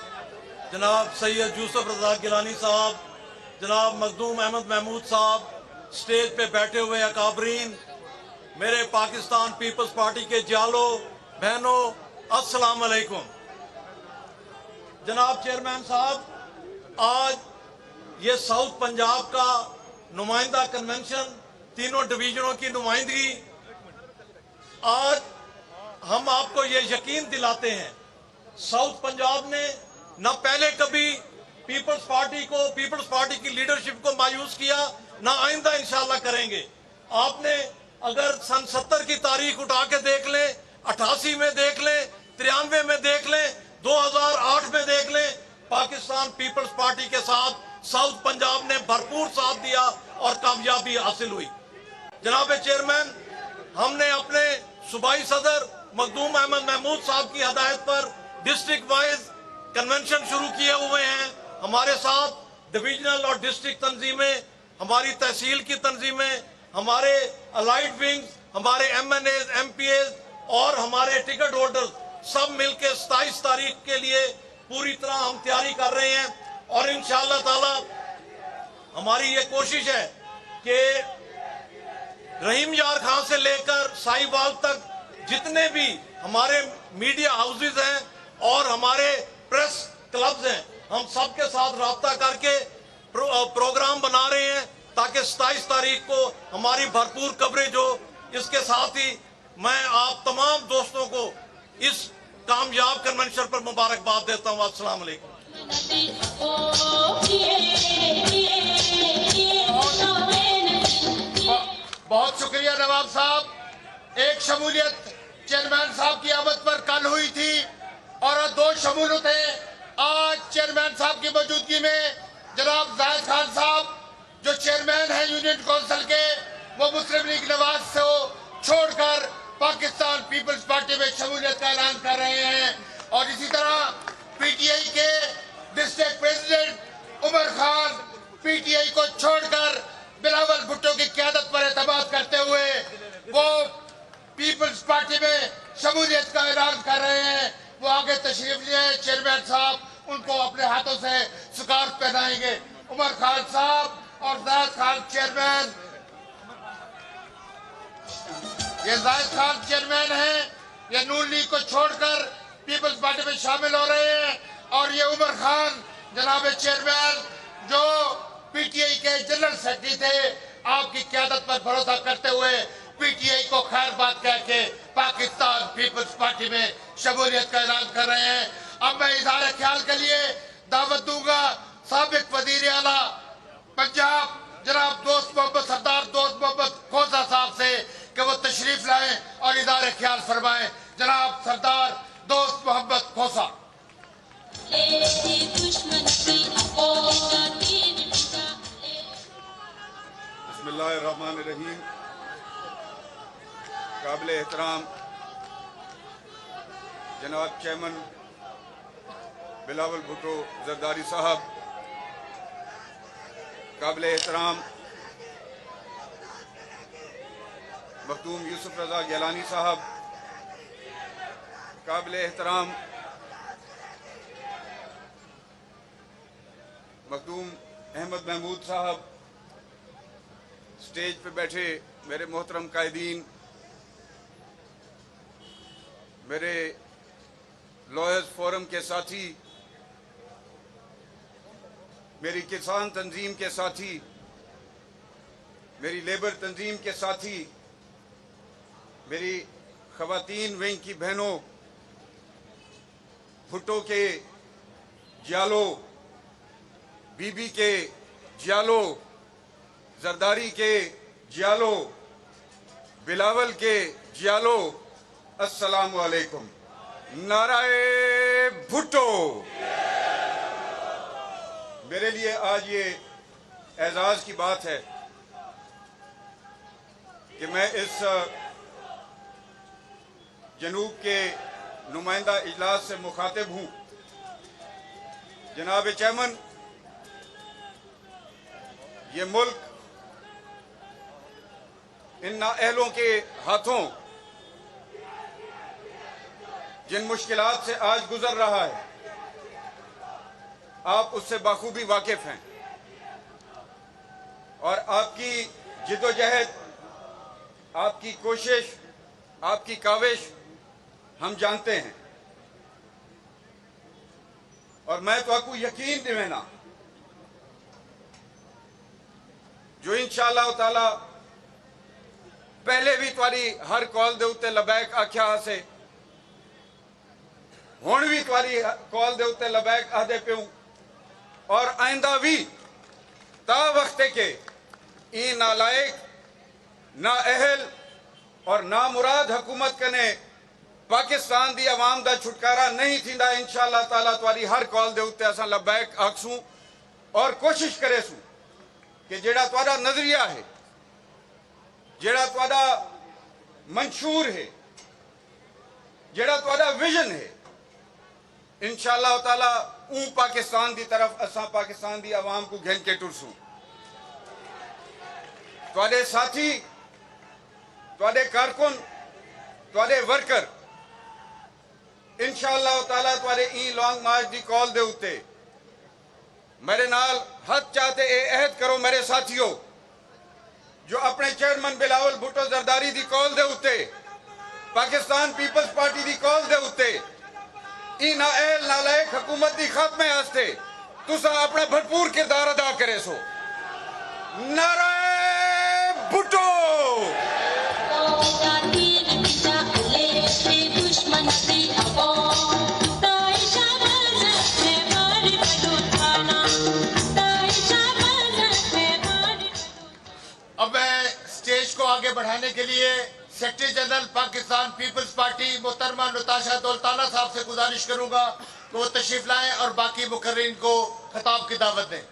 جناب سید یوسف رضا گیلانی صاحب، جناب مخدوم احمد محمود صاحب، سٹیج پہ بیٹھے ہوئے اکابرین، میرے پاکستان پیپلز پارٹی کے جالو بہنوں، السلام علیکم۔ جناب چیئرمین صاحب، آج یہ ساؤتھ پنجاب کا نمائندہ کنونشن، تینوں ڈویژنوں کی نمائندگی، آج ہم آپ کو یہ یقین دلاتے ہیں ساؤتھ پنجاب نے نہ پہلے کبھی پیپلز پارٹی کی لیڈرشپ کو مایوس کیا، نہ آئندہ انشاءاللہ کریں گے۔ آپ نے اگر سن 70 کی تاریخ اٹھا کے دیکھ لیں، 88 میں دیکھ لیں، 93 میں دیکھ لیں، 2008 میں دیکھ لیں، پاکستان پیپلز پارٹی کے ساتھ ساؤتھ پنجاب نے بھرپور ساتھ دیا اور کامیابی حاصل ہوئی۔ جناب چیئرمین، ہم نے اپنے صوبائی صدر مخدوم احمد محمود صاحب کی ہدایت پر ڈسٹرکٹ وائز کنونشن شروع کیے ہوئے ہیں۔ हमारे साथ डिविजनल और डिस्ट्रिक्ट तंजीमें, हमारी तहसील की तंजीमें, हमारे अलाइड विंग्स, हमारे MNAs, MPAs और हमारे टिकट होल्डर्स सब मिलकर 27 तारीख के लिए पूरी तरह हम तैयारी कर रहे हैं। और इंशाअल्लाह ताला हमारी ये कोशिश है कि रहीम यार खान से लेकर साहिवाल तक जितने भी हमारे मीडिया हाउसेज हैं और हमारे प्रेस क्लब्स हैं, हम सबके साथ राब्ता करके प्रोग्राम बना रहे हैं ताकि 27 तारीख को हमारी भरपूर कवरेज हो। इसके साथ ही मैं आप तमाम दोस्तों को इस कामयाब कन्वेंशन पर मुबारकबाद देता हूँ। अस्सलाम वालेकुम। बहुत शुक्रिया नवाब साहब। एक शमूलियत चेयरमैन साहब की आमद पर कल हुई थी और 2 शमूलियतें आज चेयरमैन साहब की मौजूदगी में जनाब जाहिद खान साहब जो चेयरमैन हैं यूनियन काउंसिल के, वो मुस्लिम लीग नवाज से छोड़कर पाकिस्तान पीपल्स पार्टी में शमूलियत का ऐलान कर रहे हैं। और इसी तरह PTI के district president Umar Khan PTI को छोड़कर बिलावल भुट्टो की क़यादत पर एतमाद करते हुए वो पीपल्स पार्टी में शमूलियत का ऐलान कर रहे हैं। वो आगे तशरीफ लिए चेयरमैन साहब उनको अपने हाथों से स्कार्फ पहनाएंगे। उमर खान साहब और जाहिद खान चेयरमैन, ये जाहिद खान चेयरमैन हैं, ये नून लीग को छोड़कर पीपल्स पार्टी में शामिल हो रहे हैं। और ये उमर खान जनाब चेयरमैन जो PTI के जनरल सेक्रेटरी थे, आपकी क़यादत पर भरोसा करते हुए PTI को खैर बात कह के पाकिस्तान पीपल्स पार्टी में शमूलियत का ऐलान कर रहे हैं। अब मैं इज़हार ख्याल के लिए दावत दूंगा साबिक वज़ीर आला पंजाब जनाब दोस्त मोहम्मद सरदार दोस्त मोहम्मद खोसा साहब से कि वो तशरीफ लाएं और इज़हार ख्याल फरमाएं। जनाब सरदार दोस्त मोहम्मद खोसा। बिस्मिल्लाहिर्रहमानिर्रहीम। काबिल एहतराम जनाब चेयरमैन बिलावल भुट्टो जरदारी साहब, काबिल एहतराम मखदूम यूसुफ रजा गिलानी साहब, काबिल एहतराम मखदूम अहमद महमूद साहब, स्टेज पे बैठे मेरे मोहतरम कायदीन, मेरे लॉयर्स फोरम के साथी, मेरी किसान तंजीम के साथी, मेरी लेबर तंजीम के साथी, मेरी खवातीन विंग की बहनों, भुट्टो के जालो, बीबी के जालो, जरदारी के जालो, बिलावल के जालो, अस्सलामु अलैकुम। नाराए भुट्टो। मेरे लिए आज ये एजाज की बात है कि मैं इस जनूब के नुमाइंदा इजलास से मुखातिब हूँ। जनाब चेयरमैन, ये मुल्क इन नाअहलों के हाथों जिन मुश्किलात से आज गुजर रहा है, आप उससे बाखूबी वाकिफ हैं और आपकी जिद्दोजहद, आपकी कोशिश, आपकी काविश हम जानते हैं। और मैं तो आपको यकीन दिवेना जो इंशाअल्लाह ताला पहले भी तुम्हारी हर कॉल दे उत्ते लबैक आख्या से, हुण भी तुम्हारी कॉल दे उत्ते लबैक आदे प्यूं और आइंदा भी ता वक्ते के ई नालायक, ना अहल और ना मुराद हुकूमत कने पाकिस्तान दी अवाम दा छुटकारा नहीं थींदा। इंशाअल्लाह ताला तुम्हारी हर कॉल दे उत्ते असां लबैक आखसूं और कोशिश करेसूं कि जेड़ा तुम्हारा नजरिया है, जेड़ा तुम्हारा मंशूर है, जेड़ा तुम्हारा विजन है, इंशाअल्लाह ताला पाकिस्तान की तरफ असा पाकिस्तान की आवाम को घेन के टुरसूं तुहाडे साथी तुहाडे कारकुन तुहाडे वर्कर इंशाअल्लाह ताला तुहाडे ई लॉन्ग मार्च की कॉल दे उत्ते मेरे नाल हथ चाहते ए अहद करो मेरे साथियों जो अपने चेयरमैन बिलावल भुट्टो जरदारी की कॉल दे उत्ते पाकिस्तान पीपल्स पार्टी की कॉल दे उत्ते ई नाअहल नालायक हुकूमत की खात्मे वास्ते तुसा अपना भरपूर किरदार अदा करे सो नारे भुट्टो अब मैं स्टेज को आगे बढ़ाने के लिए secretary general Pakistan peoples Party मोहतरमा नताशा दौलताना साहब से गुजारिश करूंगा कि वो तशरीफ लाएं और बाकी मुकर्रीन को खिताब की दावत दें।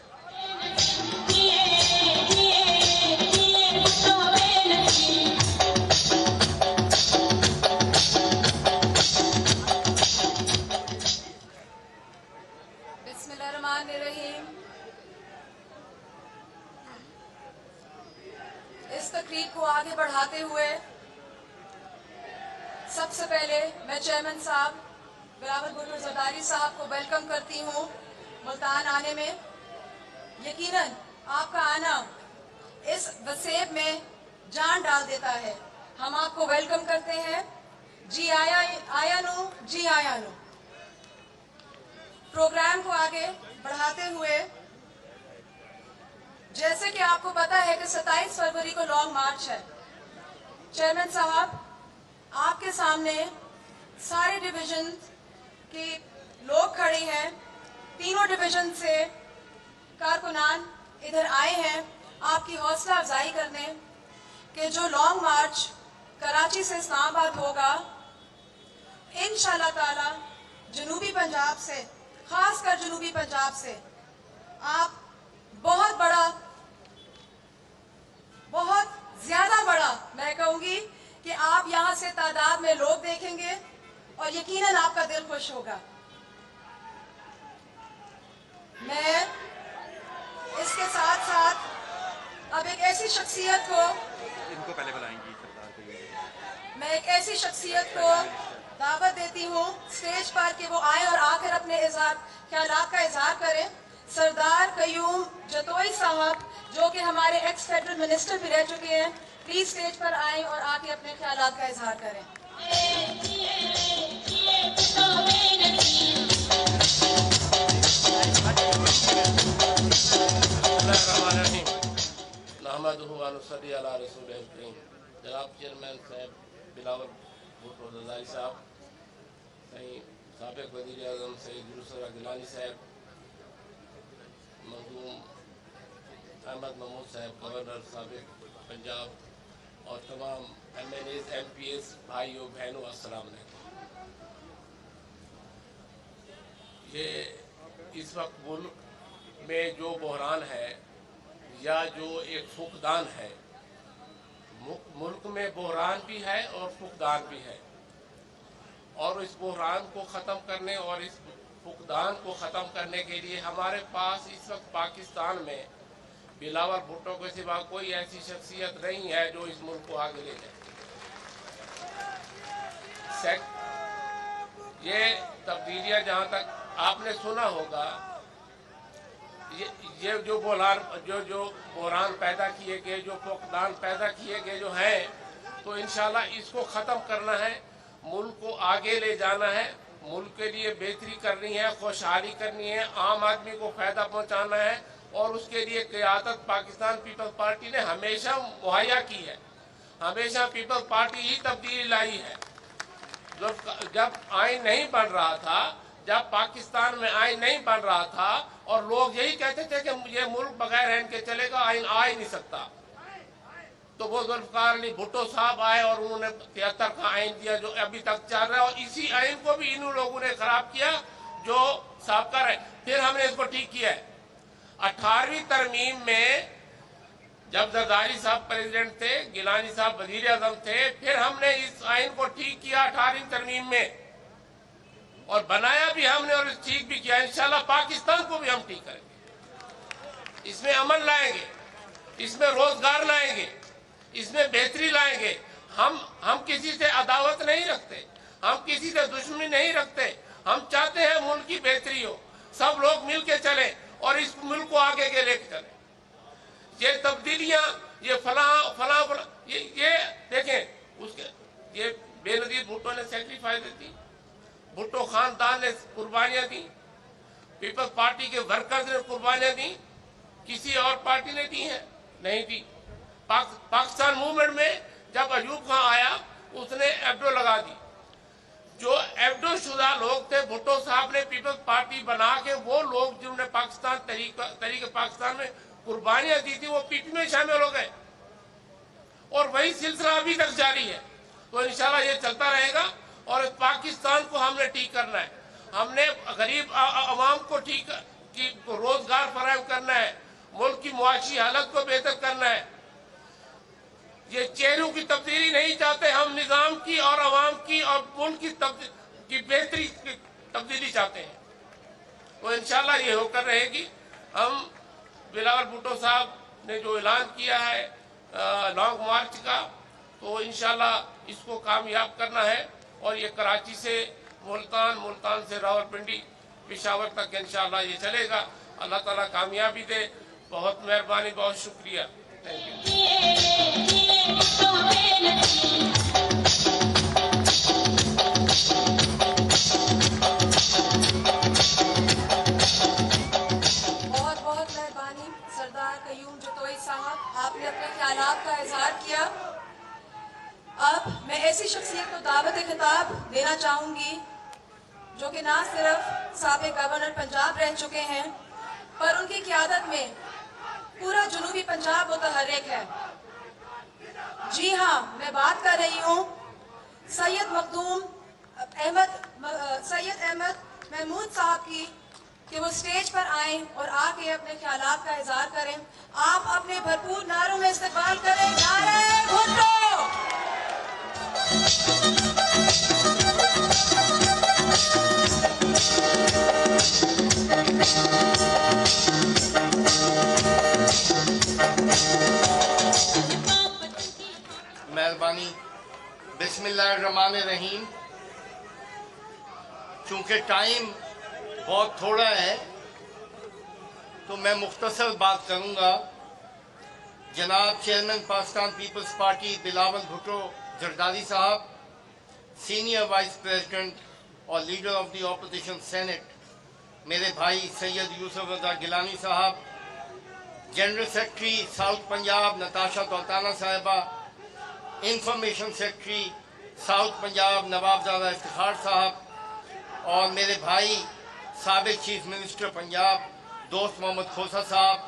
बिस्मिल्लाहिर्रहमानिर्रहीम। इस तकरीब को आगे बढ़ाते हुए सबसे पहले मैं चेयरमैन साहब बिलावल भुट्टो जरदारी साहब को वेलकम करती हूँ मुल्तान आने में। यकीनन आपका आना इस वसेब में जान डाल देता है। हम आपको वेलकम करते हैं। जी आया नो। प्रोग्राम को आगे बढ़ाते हुए जैसे कि आपको पता है कि 27 फरवरी को लॉन्ग मार्च है। चेयरमैन साहब आपके सामने सारे डिवीजन के लोग खड़े हैं। तीनों डिवीजन से कारकुनान इधर आए हैं आपकी हौसला अफजाई करने कि जो लॉन्ग मार्च कराची से इस्लामाबाद होगा इंशाअल्लाह ताला जनूबी पंजाब से, खासकर जनूबी पंजाब से आप बहुत ज्यादा बड़ा मैं कहूंगी कि आप यहां से तादाद में लोग देखेंगे और यकीनन आपका दिल खुश होगा। मैं इसके साथ साथ अब एक ऐसी शख्सियत को इनको पहले बुलाएंगी सरदार को। मैं एक ऐसी शख्सियत को दावत देती हूँ स्टेज पर कि वो आए और आकर अपने ख्यालात का इजहार करें। सरदार कयूम जतोई साहब जो कि हमारे एक्स फेडरल मिनिस्टर भी रह चुके हैं, प्लीज स्टेज पर आए और आके अपने ख्यालात का इजहार करें। जनाब चेयरमैन साहब बिलावल भुट्टो जरदारी साहब, साबिक वज़ीर आज़म सैयद यूसुफ गिलानी साहब, मखदूम अहमद महमूद साहब गवर्नर साबिक पंजाब और तमाम MNAs MPs भाइयों बहनों अस्सलाम वालेकुम। ये इस वक्त मुल्क में जो बहरान है या जो एक फुकदान है, मुल्क में बहरान भी है और फुकदान भी है, और इस बहरान को ख़त्म करने और इस फुकदान को ख़त्म करने के लिए हमारे पास इस वक्त पाकिस्तान में बिलावल भुट्टो के सिवा कोई ऐसी शख्सियत नहीं है जो इस मुल्क को आगे ले जाए। ये तब्दीलियाँ जहाँ तक आपने सुना होगा, ये जो बहरान पैदा किए गए, जो फुकदान पैदा किए गए जो हैं, तो इंशाल्लाह इसको ख़त्म करना है, मुल्क को आगे ले जाना है, मुल्क के लिए बेहतरी करनी है, खुशहाली करनी है, आम आदमी को फ़ायदा पहुंचाना है, और उसके लिए क़यादत पाकिस्तान पीपल्स पार्टी ने हमेशा मुहैया की है। हमेशा पीपल्स पार्टी ही तब्दीली लाई है। जब आइन नहीं बन रहा था, जब पाकिस्तान में आइन नहीं बन रहा था और लोग यही कहते थे कि ये मुल्क बगैर आइन के चलेगा, आइन आ ही नहीं सकता, तो वो जुल्फ़िकार अली भुट्टो साहब आए और उन्होंने 73 का आइन दिया जो अभी तक चल रहा है, और इसी आइन को भी इन लोगों ने खराब किया जो साबका है। फिर हमने इसको ठीक किया है। 18वीं तरमीम में जब जरदारी साहब प्रेसिडेंट थे, गिलानी साहब वजीर आज़म थे, फिर हमने इस आइन को ठीक किया 18वीं तरमीम में, اور بنایا بھی ہم نے اور ٹھیک بھی کیا. انشاءاللہ پاکستان کو بھی ہم ٹھیک کریں گے. اس میں امن لائیں گے, اس میں روزگار لائیں گے, اس میں بہتری لائیں گے. ہم کسی سے عداوت نہیں رکھتے, ہم کسی سے دشمنی نہیں رکھتے. ہم چاہتے ہیں ملک کی بہتری ہو, سب لوگ مل کے چلیں اور اس ملک کو آگے کے لے کے چلیں. یہ تبدیلیاں, یہ فلاں یہ دیکھیں, یہ بے نظیر بھٹو نے سیکریفائس دی, بھٹو خاندان نے قربانیاں دی, پیپلز پارٹی کے ورکرز نے قربانیاں دی. کسی اور پارٹی نے دی ہیں؟ نہیں دی. پاکستان موومنٹ میں جب ایوب خان آیا اس نے ایبڈو لگا دی. جو ایبڈو شدہ لوگ تھے, بھٹو صاحب نے پیپلز پارٹی بنا کے وہ لوگ جنہوں نے پاکستان تحریک پاکستان میں قربانیاں دی تھی وہ پی پی میں شامل ہو گئے, اور وہی سلسلہ ابھی تک جاری ہے. تو انشاءاللہ یہ چلتا رہے گا اور پاکستان کو ہم نے ٹھیک کرنا ہے. ہم نے غریب عوام کو روزگار فراہم کرنا ہے, ملک کی معاشی حالت کو بہتر کرنا ہے. یہ چہروں کی تبدیلی نہیں چاہتے ہم, نظام کی اور عوام کی اور ملک کی بہتری کی تبدیلی چاہتے ہیں. تو انشاءاللہ یہ ہو کر رہے گی. ہم بلاول بھٹو صاحب نے جو اعلان کیا ہے لانگ مارچ کا, تو انشاءاللہ اس کو کامیاب کرنا ہے. اور یہ کراچی سے ملتان سے راولپنڈی, پشاور تک انشاءاللہ یہ چلے گا. اللہ تعالیٰ کامیابی دے. بہت مہربانی, بہت شکریہ. Thank you. بہت بہت مہربانی سردار قیوم جتوئی صاحب, آپ نے اپنے خیالات کا اظہار کیا. اب میں ایسی شخصیت کو دعوت خطاب دینا چاہوں گی جو کہ نہ صرف سابق گورنر پنجاب رہ چکے ہیں, پر ان کی قیادت میں پورا جنوبی پنجاب متحرک ہے. جی ہاں, میں بات کر رہی ہوں سید احمد محمود صاحب کی, کہ وہ سٹیج پر آئیں اور آ کے اپنے خیالات کا اظہار کریں. آپ اپنے بھرپور نعروں میں استقبال کریں. نعرہ بھٹو. مہربانی. بسم اللہ الرحمن الرحیم. چونکہ ٹائم بہت تھوڑا ہے تو میں مختصر بات کروں گا. جناب chairman Pakistan Peoples Party Bilawal Bhutto Zardari صاحب, سینئر وائس پریزیڈنٹ اور leader of the opposition Senate میرے بھائی سید یوسف رضا گیلانی صاحب, general secretary South Punjab Natasha Daultana صاحبہ, information secretary South Punjab Nawabzada Iftikhar صاحب, اور میرے بھائی سابق چیف منسٹر پنجاب دوست محمد کھوسا صاحب,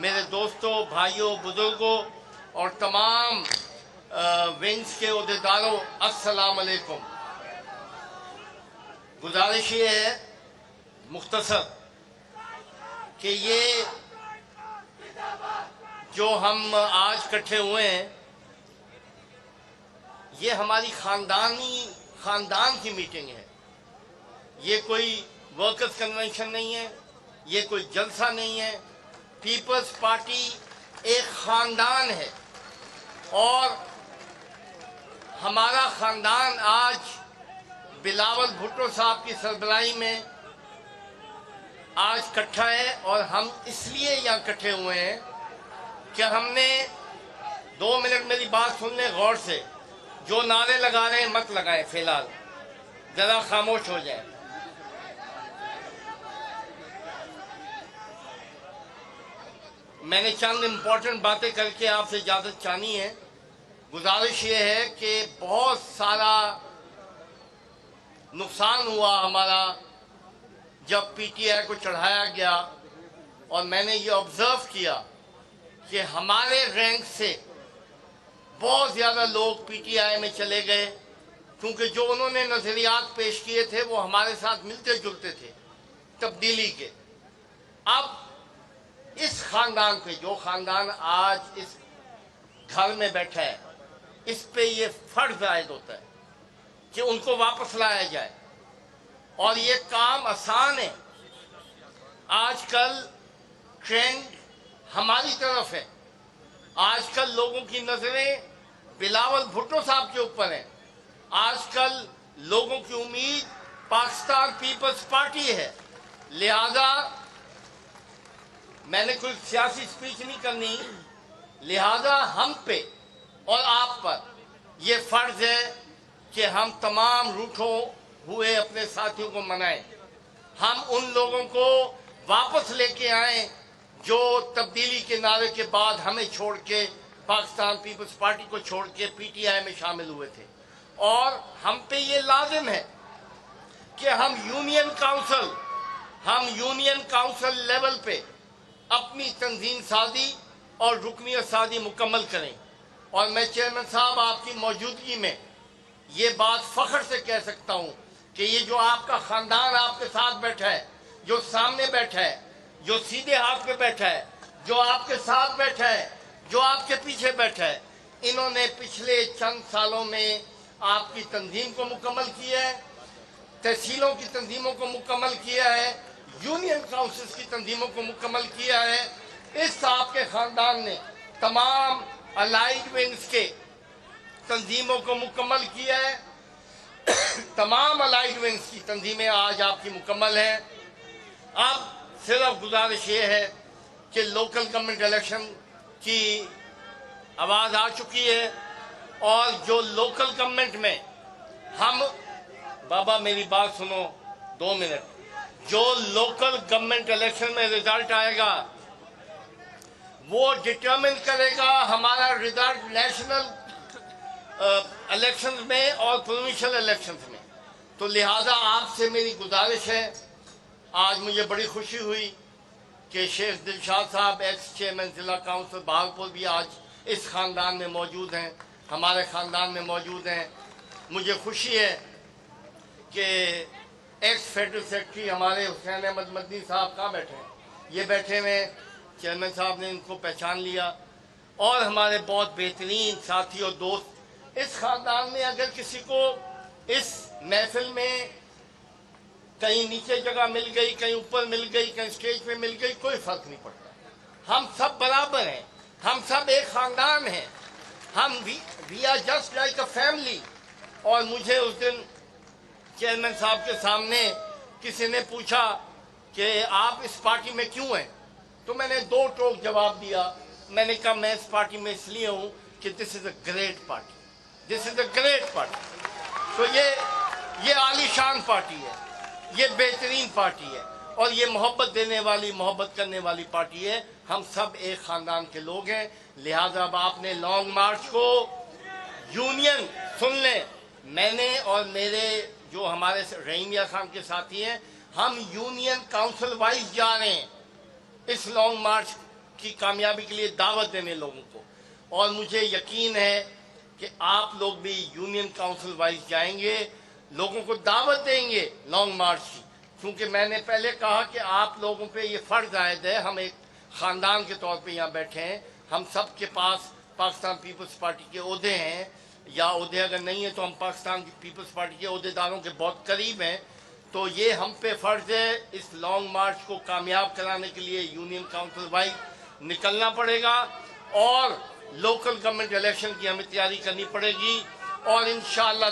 میرے دوستوں, بھائیوں, بزرگوں اور تمام ونگز کے عہدیداروں, السلام علیکم. گزارش یہ ہے مختصر کہ یہ جو ہم آج اکٹھے ہوئے ہیں یہ ہماری خاندان کی میٹنگ ہے. یہ کوئی ورکرز کنونشن نہیں ہے, یہ کوئی جلسہ نہیں ہے. پیپلز پارٹی ایک خاندان ہے اور ہمارا خاندان آج بلاول بھٹو صاحب کی سربراہی میں آج اکٹھا ہے. اور ہم اس لیے یہاں اکٹھے ہوئے ہیں کہ ہم نے 2 منٹ میری بات سن لیں غور سے. جو نعرے لگا رہے ہیں مت لگائیں, فی الحال ذرا خاموش ہو جائیں. میں نے چند امپورٹنٹ باتیں کر کے آپ سے اجازت چاہنی ہے. گزارش یہ ہے کہ بہت سارا نقصان ہوا ہمارا جب پی ٹی آئی کو چڑھایا گیا, اور میں نے یہ آبزرو کیا کہ ہمارے رینک سے بہت زیادہ لوگ پی ٹی آئی میں چلے گئے, کیونکہ جو انہوں نے نظریات پیش کیے تھے وہ ہمارے ساتھ ملتے جلتے تھے تبدیلی کے. اب اس خاندان پہ, جو خاندان آج اس گھر میں بیٹھا ہے, اس پہ یہ فرض عائد ہوتا ہے کہ ان کو واپس لایا جائے. और ये काम आसान है। आजकल ट्रेंड हमारी तरफ है। आजकल लोगों की नजरें बिलावल भुट्टो साहब के ऊपर है। आजकल लोगों की उम्मीद पाकिस्तान पीपल्स पार्टी है। लिहाजा मैंने कोई सियासी स्पीच नहीं करनी, लिहाजा हम पे और आप पर ये फर्ज है कि हम तमाम रूठों हुए अपने साथियों को मनाएं। हम उन लोगों को वापस लेके आए जो तब्दीली के नारे के बाद हमें छोड़ के, पाकिस्तान पीपल्स पार्टी को छोड़ के पीटीआई में शामिल हुए थे। और हम पे ये लाजिम है कि हम यूनियन काउंसिल लेवल पे अपनी तंजीम साजी और रुकनियत साजी मुकम्मल करें। और मैं चेयरमैन साहब आपकी मौजूदगी में ये बात फख्र से कह सकता हूँ कि ये जो आपका खानदान आपके साथ बैठा है, जो सामने बैठा है, जो सीधे हाथ पे बैठा है, जो आपके साथ बैठा है, जो आपके पीछे बैठा है, इन्होंने पिछले चंद सालों में आपकी तंजीम को मुकम्मल किया है, तहसीलों की तंजीमों को मुकम्मल किया है, यूनियन काउंसिल्स की तंजीमों को मुकम्मल किया है। इस आपके खानदान ने तमाम अलाइड विंग्स के तंजीमों को मुकम्मल किया है। तमाम अलाइड विंग्स की तंजीमें आज आपकी मुकम्मल हैं। अब सिर्फ गुजारिश ये है कि लोकल गवर्नमेंट इलेक्शन की आवाज़ आ चुकी है और जो लोकल गवर्नमेंट में हम, बाबा मेरी बात सुनो 2 मिनट, जो लोकल गवर्नमेंट इलेक्शन में रिजल्ट आएगा वो डिटरमिन करेगा हमारा रिजल्ट नेशनल इलेक्शंस में और प्रोविंशियल इलेक्शंस में। तो लिहाजा आपसे मेरी गुजारिश है, आज मुझे बड़ी खुशी हुई कि शेख दिलशाद साहब एक्स चेयरमैन जिला काउंसिल बहावलपुर भी आज इस खानदान में मौजूद हैं, हमारे खानदान में मौजूद हैं। मुझे खुशी है कि एक्स फेडरल सेक्रेटरी हमारे हुसैन अहमद मदनी साहब कहाँ बैठे हैं, ये बैठे हुए, चेयरमैन साहब ने इनको पहचान लिया। और हमारे बहुत बेहतरीन साथी और दोस्त इस खानदान में, अगर किसी को इस महफिल में कहीं नीचे जगह मिल गई, कहीं ऊपर मिल गई, कहीं स्टेज पे मिल गई, कोई फर्क नहीं पड़ता। हम सब बराबर हैं, हम सब एक खानदान हैं, हम we are just like a family. और मुझे उस दिन चेयरमैन साहब के सामने किसी ने पूछा कि आप इस पार्टी में क्यों हैं, तो मैंने 2 टोक जवाब दिया। मैंने कहा मैं इस पार्टी में इसलिए हूँ कि this is a great party, this is a great party. तो ये आलीशान पार्टी है, ये बेहतरीन पार्टी है और ये मोहब्बत देने वाली, मोहब्बत करने वाली पार्टी है। हम सब एक खानदान के लोग हैं। लिहाजा अब आपने लॉन्ग मार्च को यूनियन सुन लें। मैंने और मेरे जो हमारे रहीम या खान के साथी हैं, हम यूनियन काउंसिल वाइज जा रहे हैं इस लॉन्ग मार्च की कामयाबी के लिए दावत देने लोगों को। और मुझे यकीन है कि आप लोग भी यूनियन काउंसिल वाइज जाएंगे, लोगों को दावत देंगे लॉन्ग मार्च की। क्योंकि मैंने पहले कहा कि आप लोगों पे ये फर्ज आयद है, हम एक खानदान के तौर पे यहाँ बैठे हैं, हम सब के पास पाकिस्तान पीपल्स पार्टी के ओहदे हैं, या ओहदे अगर नहीं है तो हम पाकिस्तान पीपल्स पार्टी के ओहदेदारों के बहुत करीब हैं। तो ये हम पे फर्ज है, इस लॉन्ग मार्च को कामयाब कराने के लिए यूनियन काउंसिल वाइज निकलना पड़ेगा और लोकल गवर्नमेंट इलेक्शन की हमें तैयारी करनी पड़ेगी। और इंशाअल्लाह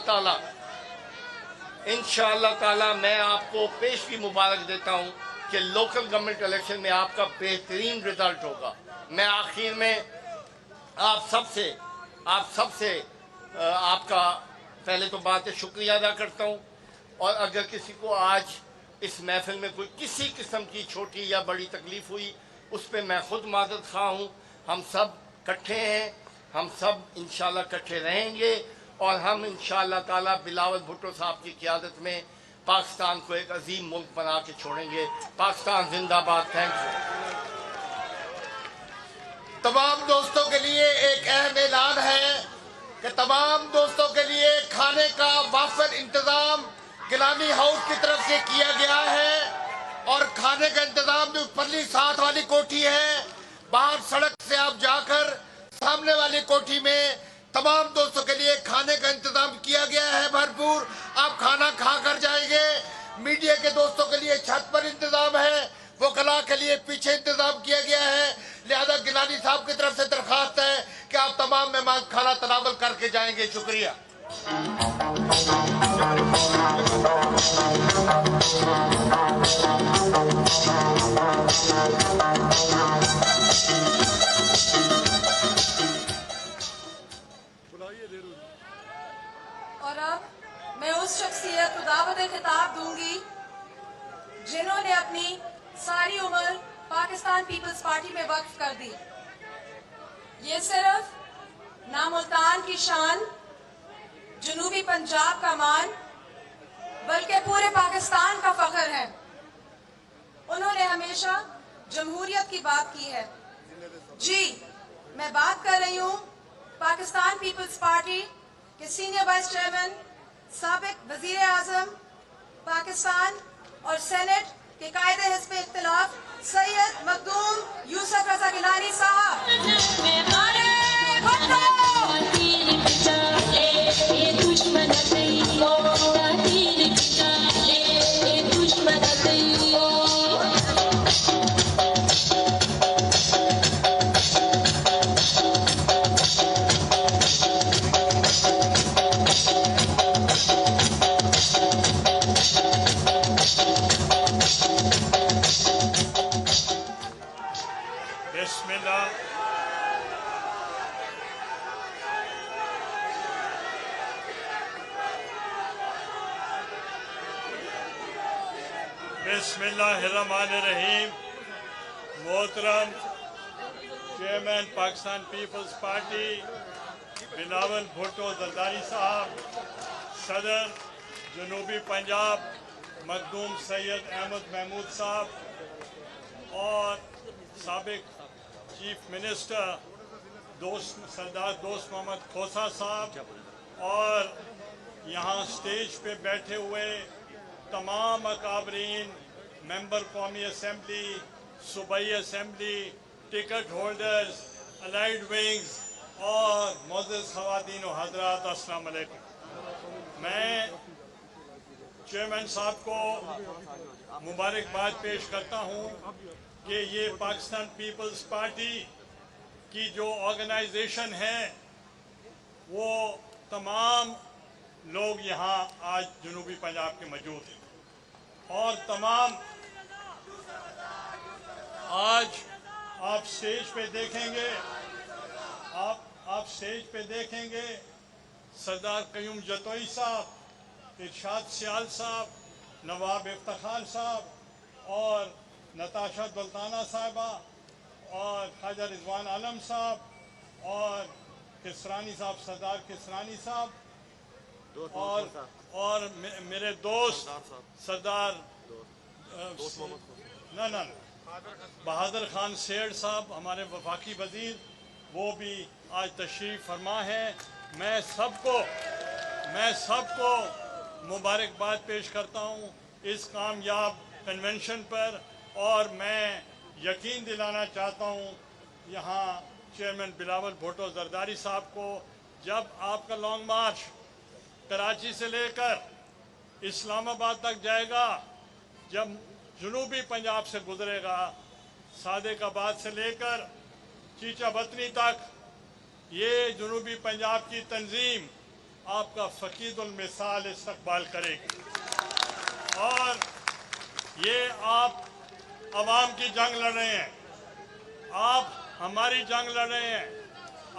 ताला मैं आपको पेश भी मुबारक देता हूं कि लोकल गवर्नमेंट इलेक्शन में आपका बेहतरीन रिजल्ट होगा। मैं आखिर में आप सबसे आपका पहले तो बात है शुक्रिया अदा करता हूं। और अगर किसी को आज इस महफिल में कोई किसी किस्म की छोटी या बड़ी तकलीफ हुई, उस पर मैं खुद माजरत खा हूँ। हम सब इकट्ठे हैं, हम सब इंशाल्लाह इकट्ठे रहेंगे और हम इंशाल्लाह ताला बिलावल भुट्टो साहब की क़यादत में पाकिस्तान को एक अजीम मुल्क बना के छोड़ेंगे। पाकिस्तान जिंदाबाद। Thank you. तमाम दोस्तों के लिए एक अहम ऐलान है कि तमाम दोस्तों के लिए खाने का वाफर इंतजाम गिलानी हाउस की तरफ से किया गया है और खाने का इंतजाम जो परली साथ वाली कोठी है, बाहर सड़क से आप जाकर सामने वाली कोठी में तमाम दोस्तों के लिए खाने का इंतजाम किया गया है भरपूर। आप खाना खा कर जाएंगे। मीडिया के दोस्तों के लिए छत पर इंतजाम है, वकला के लिए पीछे इंतजाम किया गया है। लिहाजा गिलानी साहब की तरफ से दरखास्त है कि आप तमाम मेहमान खाना तनावल करके जाएंगे। शुक्रिया। और अब मैं उस शख्सियत को दावत खिताब दूंगी जिन्होंने अपनी सारी उम्र पाकिस्तान पीपल्स पार्टी में वक्फ कर दी। ये सिर्फ ना मुल्तान की शान, जनूबी पंजाब का मान, बल्कि पूरे पाकिस्तान का फख्र है। उन्होंने हमेशा जमहूरियत की बात की है। जी, मैं बात कर रही हूँ पाकिस्तान पीपल्स पार्टी के सीनियर वाइस चेयरमैन, साबिक वजीर आजम पाकिस्तान और सेनेट के कायदे हिज़्ब इख्तिलाफ सैयद मखदूम यूसुफ रजा गिलानी साहब। बिस्मिल्लाहिर्रहमानिर्रहीम। मोहतरम chairman Pakistan peoples Party Bilawal Bhutto Zardari साहब, सदर जनूबी पंजाब मखदूम सैयद अहमद महमूद साहब और साबिक चीफ मिनिस्टर सरदार दोस्त मोहम्मद खोसा साहब और यहाँ स्टेज पे बैठे हुए तमाम अकाबरीन, मेंबर कौमी असम्बली, सूबाई assembly, ticket holders, allied wings और मोअज़्ज़ज़ ख़वातीन व हज़रात, अस्सलाम वालेकुम। मैं चेयरमैन साहब को मुबारकबाद पेश करता हूँ कि ये पाकिस्तान पीपल्स पार्टी की जो ऑर्गेनाइजेशन है वो तमाम लोग यहाँ आज जनूबी पंजाब के मौजूद हैं और तमाम आज आप स्टेज पे देखेंगे, आप स्टेज पे देखेंगे सरदार कयूम जतोई साहब, इरशाद सियाल साहब, नवाब इफ्तिखार साहब और नताशा दुल्ताना साहिबा और ख्वाजा रिजवान आलम साहब और किसरानी साहब, सरदार किसरानी साहब और मेरे दोस्त सरदार बहादुर खान सेठ साहब, हमारे वफाकी वजीर, वो भी आज तशरीफ फरमा है। मैं सबको मुबारकबाद पेश करता हूँ इस कामयाब कन्वेंशन पर और मैं यकीन दिलाना चाहता हूँ यहाँ चेयरमैन बिलावल भुट्टो जरदारी साहब को, जब आपका लॉन्ग मार्च कराची से लेकर इस्लामाबाद तक जाएगा, जब जनूबी पंजाब से गुजरेगा, सादिकाबाद से लेकर चीचा बतनी तक, ये जनूबी पंजाब की तंजीम आपका फ़कीदुल मिसाल इस्तकबाल करेगी और ये आप अवाम की जंग लड़ रहे हैं, आप हमारी जंग लड़ रहे हैं,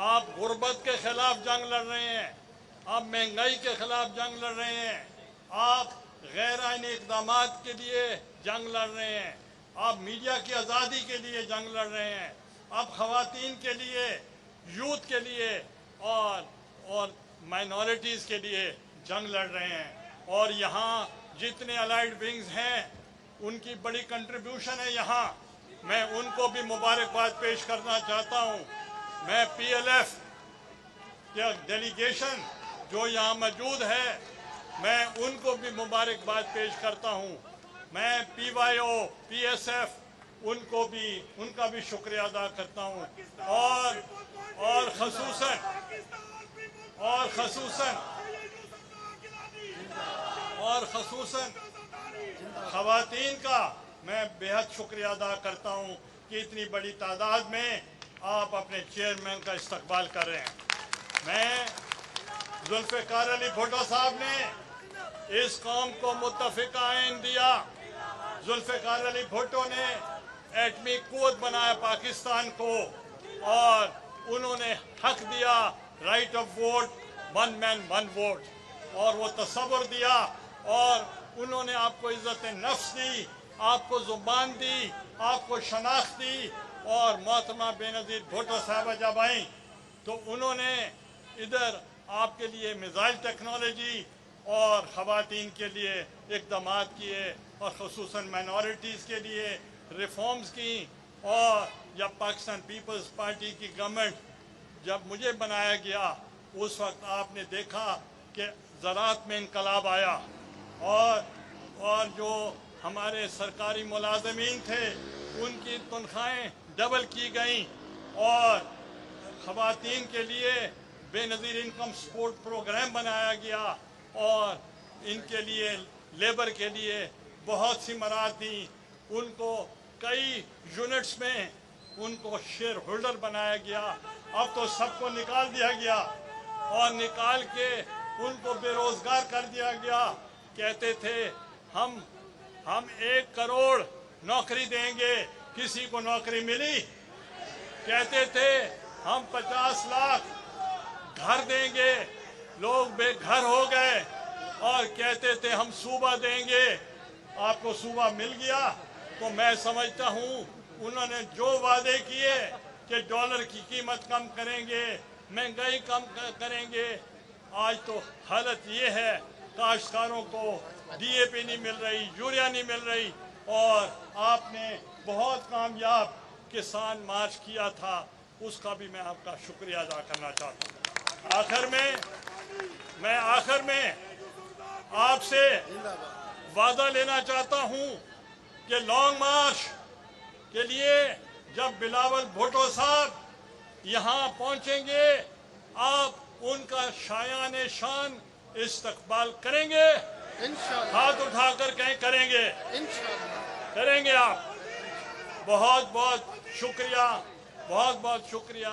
आप गुर्बत के खिलाफ जंग लड़ रहे हैं, आप महंगाई के खिलाफ जंग लड़ रहे हैं, आप गैर आईनी इक़दामात के लिए जंग लड़ रहे हैं, आप मीडिया की आज़ादी के लिए जंग लड़ रहे हैं, आप ख़वातीन के लिए, यूथ के लिए और माइनॉरिटीज़ के लिए जंग लड़ रहे हैं। और यहाँ जितने अलाइड विंग्स हैं उनकी बड़ी कंट्रीब्यूशन है यहाँ, मैं उनको भी मुबारकबाद पेश करना चाहता हूँ। मैं PLF या डेलीगेशन जो यहाँ मौजूद है, मैं उनको भी मुबारकबाद पेश करता हूँ। मैं PYO, PSF उनका भी शुक्रिया अदा करता हूँ और खसूसन ख़वातीन का मैं बेहद शुक्रिया अदा करता हूँ कि इतनी बड़ी तादाद में आप अपने चेयरमैन का इस्तकबाल कर रहे हैं। मैं जुल्फ़िकार अली भुट्टो साहब ने इस कौम को मुत्तफ़िक़ आइन दिया। जुल्फ़िकार अली भुट्टो ने एटमी क़ुव्वत बनाया पाकिस्तान को, और उन्होंने हक दिया right of vote, one man one vote, और वो तसव्वुर दिया, और उन्होंने आपको इज़्ज़त नफ्स दी, आपको ज़ुबान दी, आपको शनाख्त दी। और मोहतरमा बेनज़ीर भुट्टो साहबा जब आई तो उन्होंने इधर आपके लिए मिसाइल टेक्नोलॉजी और ख़वातीन के लिए इक़दामात किए, और ख़ुसूसन माइनॉरिटीज़ के लिए रिफॉर्म्स की। और जब पाकिस्तान पीपल्स पार्टी की गवर्नमेंट जब मुझे बनाया गया, उस वक्त आपने देखा कि ज़राअत में इनकलाब आया, और जो हमारे सरकारी मुलाजमीन थे उनकी तनख्वाहें डबल की गईं, और ख़वातीन के लिए बेनज़ीर इनकम सपोर्ट प्रोग्राम बनाया गया, और इनके लिए लेबर के लिए बहुत सी मराद दी। उनको कई यूनिट्स में उनको शेयर होल्डर बनाया गया। अब तो सबको निकाल दिया गया, और निकाल के उनको बेरोजगार कर दिया गया। कहते थे हम 1 करोड़ नौकरी देंगे, किसी को नौकरी मिली? कहते थे हम 50 लाख घर देंगे, लोग बेघर हो गए। और कहते थे हम सूबा देंगे, आपको सूबा मिल गया? तो मैं समझता हूँ उन्होंने जो वादे किए कि डॉलर की कीमत कम करेंगे, महंगाई कम करेंगे, आज तो हालत ये है काश्तकारों को DAP नहीं मिल रही, यूरिया नहीं मिल रही। और आपने बहुत कामयाब किसान मार्च किया था, उसका भी मैं आपका शुक्रिया अदा करना चाहता हूँ। आखिर में आपसे वादा लेना चाहता हूँ कि लॉन्ग मार्च के लिए जब बिलावल भुट्टो साहब यहाँ पहुँचेंगे, आप उनका शायान शान इस्तकबाल करेंगे? हाथ उठाकर कहीं करेंगे? करेंगे आप। बहुत बहुत शुक्रिया, बहुत बहुत शुक्रिया।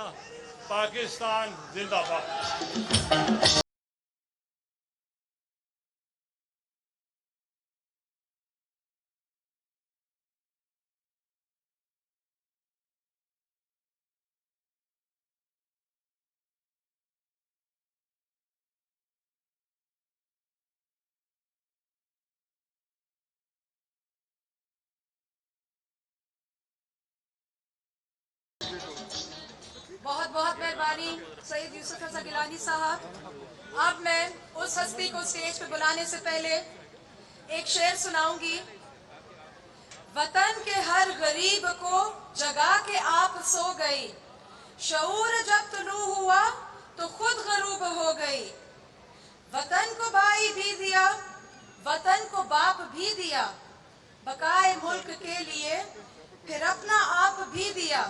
पाकिस्तान जिंदाबाद। बहुत बहुत मेहरबानी सैयद यूसुफ रज़ा गिलानी साहब। अब मैं उस हस्ती को स्टेज पे बुलाने से पहले एक शेर सुनाऊंगी। वतन के हर गरीब को जगा के आप सो गई, शऊर जब तुलू हुआ तो खुद गरूब हो गई। वतन को भाई भी दिया, वतन को बाप भी दिया, बकाए मुल्क के लिए फिर अपना आप भी दिया।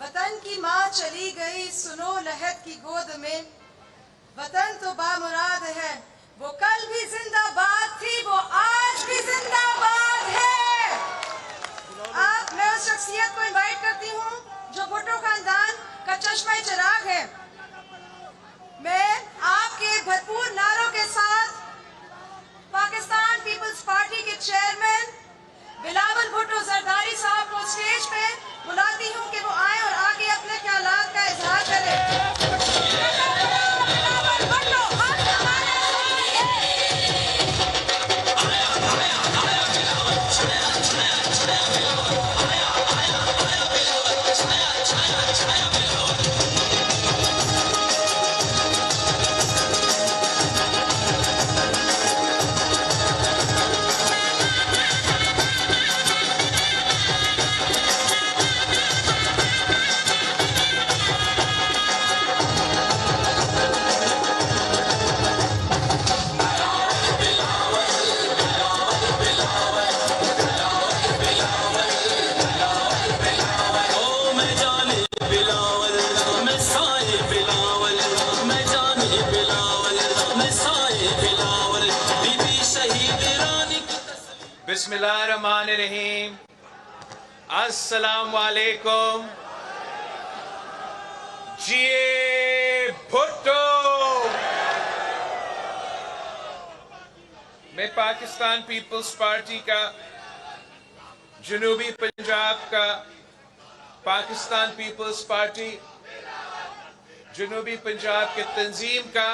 वतन की माँ चली गई सुनो लहद की गोद में, वतन तो बामुराद है, वो कल भी जिंदाबाद थी, वो आज भी जिंदाबाद है। आप मैं उस शख्सियत को इनवाइट करती हूँ जो भुट्टो खानदान का चश्मा चिराग है। मैं आपके भरपूर नारों के साथ पाकिस्तान पीपल्स पार्टी के चेयरमैन बिलावल भुट्टो जरदारी साहब को स्टेज पे बुलाती हूँ कि वो आए और आगे अपने ख्यालात का इजहार करें। बिलावल भुट्टो, हम तुम्हारे بسم اللہ الرحمن الرحیم. السلام علیکم. جیے بھٹو. میں پاکستان پیپلز پارٹی کا جنوبی پنجاب کا پاکستان پیپلز پارٹی جنوبی پنجاب کے تنظیم کا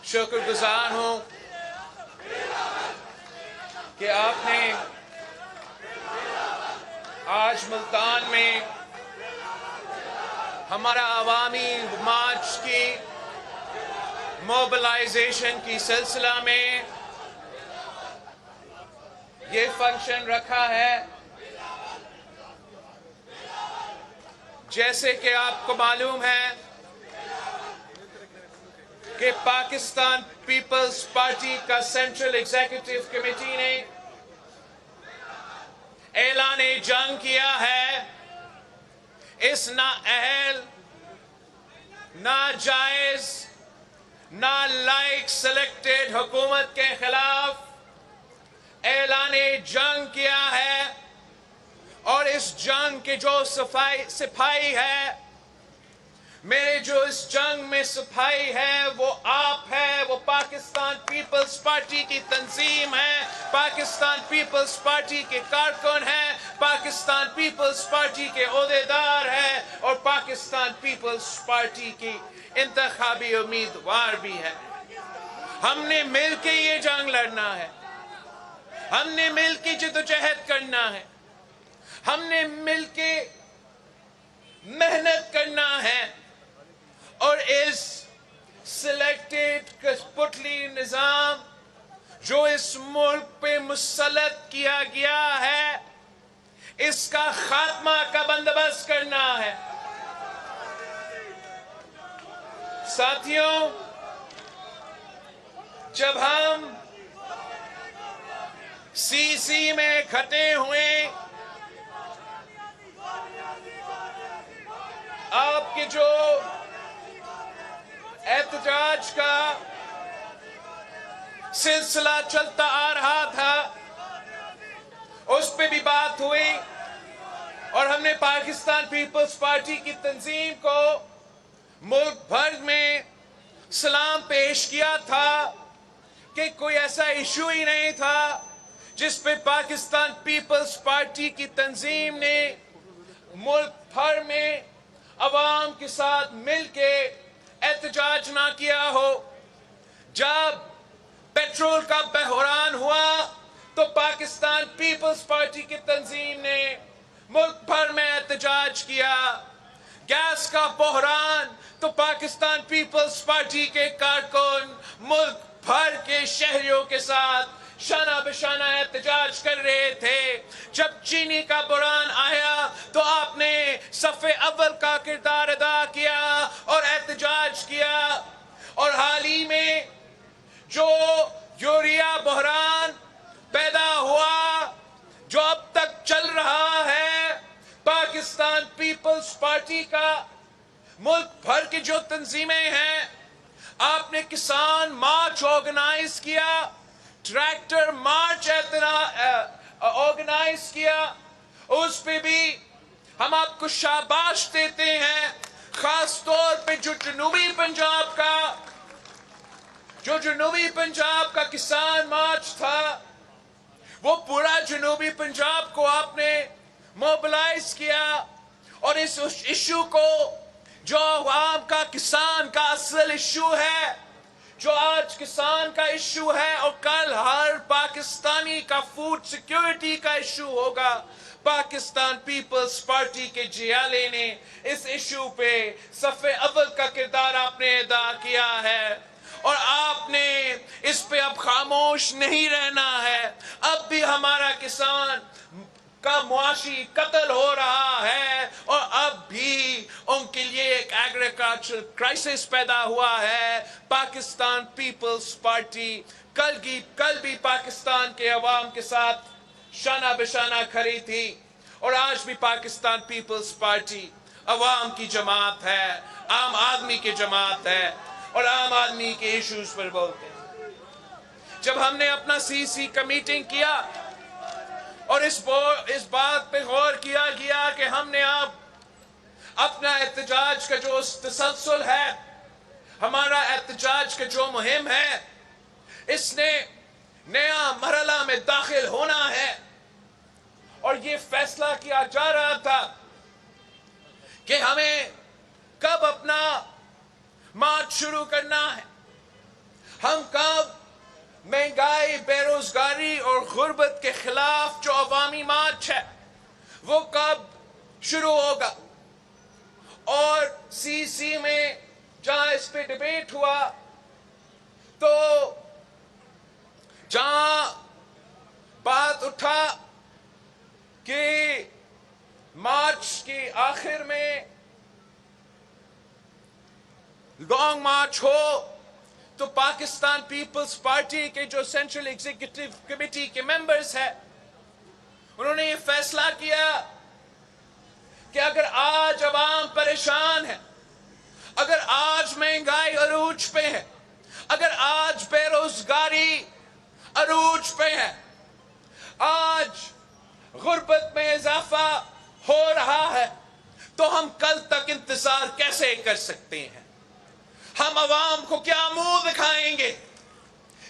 شکر گزار ہوں کہ آپ نے آج ملتان میں ہمارا عوامی مارچ کی موبلائزیشن کی سلسلہ میں یہ فنکشن رکھا ہے. جیسے کہ آپ کو معلوم ہے کہ پاکستان پیپلز پارٹی کا سینٹرل ایگزیکٹو کمیٹی نے اعلان جنگ کیا ہے اس نااہل، ناجائز، نالائق سلیکٹڈ حکومت کے خلاف اعلان جنگ کیا ہے. اور اس جنگ کے جو سپاہی ہے، میرے جو اس جنگ میں سپاہی ہے وہ آپ ہے، وہ پاکستان پیپلز پارٹی کی تنظیم ہے، پاکستان پیپلز پارٹی کے کارکن ہیں، پاکستان پیپلز پارٹی کے عہدیدار ہیں اور پاکستان پیپلز پارٹی کی انتخابی امیدوار بھی ہے. ہم نے مل کے یہ جنگ لڑنا ہے، ہم نے مل کے جدوجہد کرنا ہے، ہم نے مل کے محنت کرنا ہے اور اس سلیکٹڈ کٹپتلی نظام جو اس ملک پہ مسلط کیا گیا ہے اس کا خاتمہ کا بندوبست کرنا ہے. ساتھیوں، جب ہم سی میں اکٹھے ہوئے، آپ کے جو احتجاج کا سلسلہ چلتا آ رہا تھا اس پہ بھی بات ہوئی اور ہم نے پاکستان پیپلز پارٹی کی تنظیم کو ملک بھر میں سلام پیش کیا تھا کہ کوئی ایسا ایشو ہی نہیں تھا جس پہ پاکستان پیپلز پارٹی کی تنظیم نے ملک بھر میں عوام کے ساتھ مل کے احتجاج نہ کیا ہو. جب پیٹرول کا بحران ہوا تو پاکستان پیپلز پارٹی کی تنظیم نے ملک بھر میں احتجاج کیا. گیس کا بحران تو پاکستان پیپلز پارٹی کے کارکن ملک بھر کے شہریوں کے ساتھ شانہ بشانہ احتجاج کر رہے تھے. جب چینی کا بحران آیا تو آپ نے صف اول کا کردار ادا کیا اور احتجاج کیا. اور حال ہی میں جو یوریا بحران پیدا ہوا جو اب تک چل رہا ہے، پاکستان پیپلز پارٹی کا ملک بھر کی جو تنظیمیں ہیں، آپ نے کسان مارچ آرگنائز کیا، ٹریکٹر مارچ آرگنائز کیا. اس پہ بھی ہم آپ کو شاباش دیتے ہیں، خاص طور پہ جو جنوبی پنجاب کا کسان مارچ تھا، وہ پورا جنوبی پنجاب کو آپ نے موبلائز کیا اور اس ایشو کو جو عوام کا کسان کا اصل ایشو ہے، جو آج کسان کا ایشو ہے اور کل ہر پاکستانی کا فوڈ سیکیورٹی کا ایشو ہوگا، پاکستان پیپلز پارٹی کے جیالے نے اس ایشو پہ صف اول کا کردار آپ نے ادا کیا ہے. اور آپ نے اس پہ اب خاموش نہیں رہنا ہے. اب بھی ہمارا کسان کا معاشی قتل ہو رہا ہے اور اب بھی ان کے لیے ایک ایگریکلچر کرائسس پیدا ہوا ہے. پاکستان پیپلز پارٹی کل بھی پاکستان کے عوام کے ساتھ شانہ بشانہ کھڑی تھی اور آج بھی پاکستان پیپلز پارٹی عوام کی جماعت ہے، عام آدمی کی جماعت ہے اور عام آدمی کے ایشوز پر بولتے ہیں. जब हमने अपना सीसी का मीटिंग किया और इस बात पे गौर किया गया कि हमने अब अपना एहतजाज का जो तसलसल है, हमारा एहतजाज का जो मुहिम है, इसने नया मरहला में दाखिल होना है, और ये फैसला किया जा रहा था कि हमें कब अपना मार्च शुरू करना है, हम कब महंगाई, बेरोजगारी और गुर्बत के खिलाफ जो अवामी मार्च है वो कब शुरू होगा। और सीसी में जहां इस पे डिबेट हुआ तो जहां बात उठा कि मार्च के आखिर में लॉन्ग मार्च हो, तो पाकिस्तान पीपल्स पार्टी के जो सेंट्रल एग्जीक्यूटिव कमेटी के मेंबर्स हैं, उन्होंने ये फैसला किया कि अगर आज अवाम परेशान है, अगर आज महंगाई अरूज पे है, अगर आज बेरोजगारी अरूज पे है, आज गुर्बत में इजाफा हो रहा है, तो हम कल तक इंतजार कैसे कर सकते हैं? हम अवाम को क्या मुंह दिखाएंगे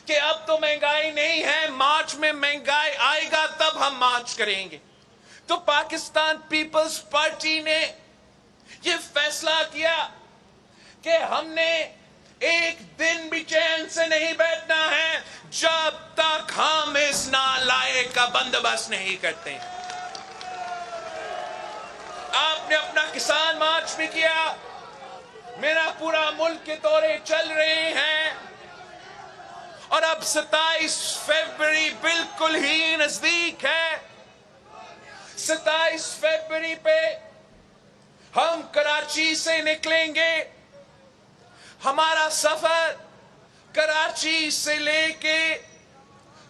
कि अब तो महंगाई नहीं है, मार्च में महंगाई आएगा तब हम मार्च करेंगे। तो पाकिस्तान पीपल्स पार्टी ने ये फैसला किया कि हमने एक दिन भी चैन से नहीं बैठना है जब तक हम इस नालायक का बंदोबस्त नहीं करते। आपने अपना किसान मार्च भी किया, मेरा पूरा मुल्क के दौरे चल रहे हैं, और अब 27 फरवरी बिल्कुल ही नजदीक है। 27 फरवरी पे हम कराची से निकलेंगे। हमारा सफर कराची से लेके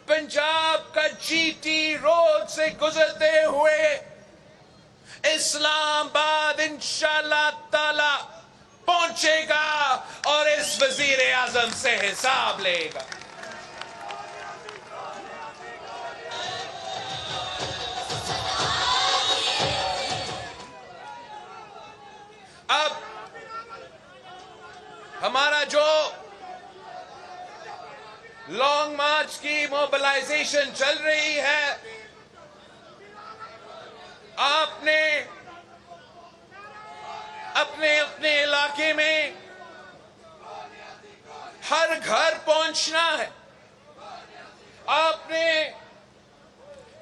पंजाब का जीटी रोड से गुजरते हुए इस्लामाबाद इंशाअल्लाह ताला पहुंचेगा और इस वजीर आजम से हिसाब लेगा। अब हमारा जो लॉन्ग मार्च की मोबिलाइजेशन चल रही है, आपने अपने अपने इलाके में हर घर पहुंचना है। आपने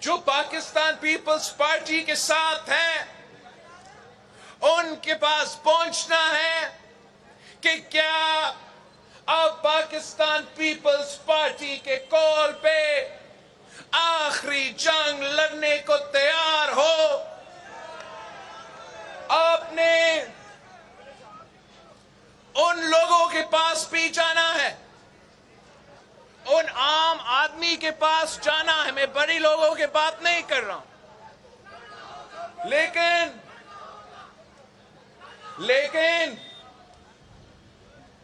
जो पाकिस्तान पीपल्स पार्टी के साथ हैं उनके पास पहुंचना है कि क्या अब पाकिस्तान पीपल्स पार्टी के कॉल पे आखिरी जंग लड़ने को तैयार हो। आपने उन लोगों के पास भी जाना है, उन आम आदमी के पास जाना है। मैं बड़ी लोगों की बात नहीं कर रहा हूं, लेकिन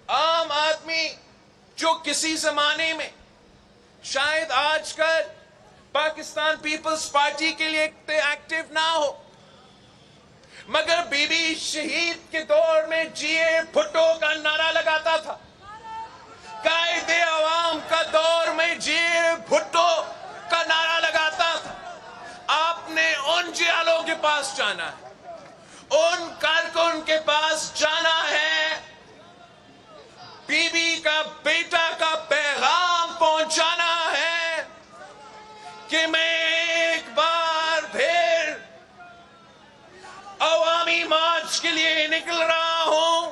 आम आदमी जो किसी जमाने में शायद आजकल पाकिस्तान पीपल्स पार्टी के लिए एक्टिव ना हो, मगर बीबी शहीद के दौर में जिए भुट्टो का नारा लगाता था, कायदे अवाम का दौर में जिए भुट्टो का नारा लगाता था। आपने उन जियालों के पास जाना है, उन कारकुन के पास जाना है, बीबी का बेटा का पैगाम पहुंचाना है कि मैं एक बार फिर अवामी मार्च के लिए निकल रहा हूं,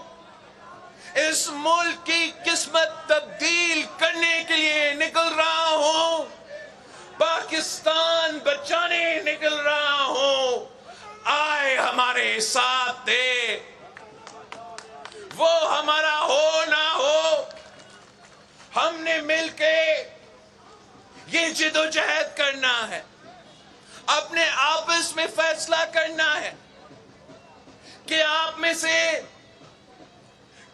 इस मुल्क की किस्मत तब्दील करने के लिए निकल रहा हूं, पाकिस्तान बचाने निकल रहा हूं। आए हमारे साथ दे, वो हमारा हो ना हो, हमने मिलके ये जिदोजहद करना है, अपने आपस में फैसला करना है कि आप में से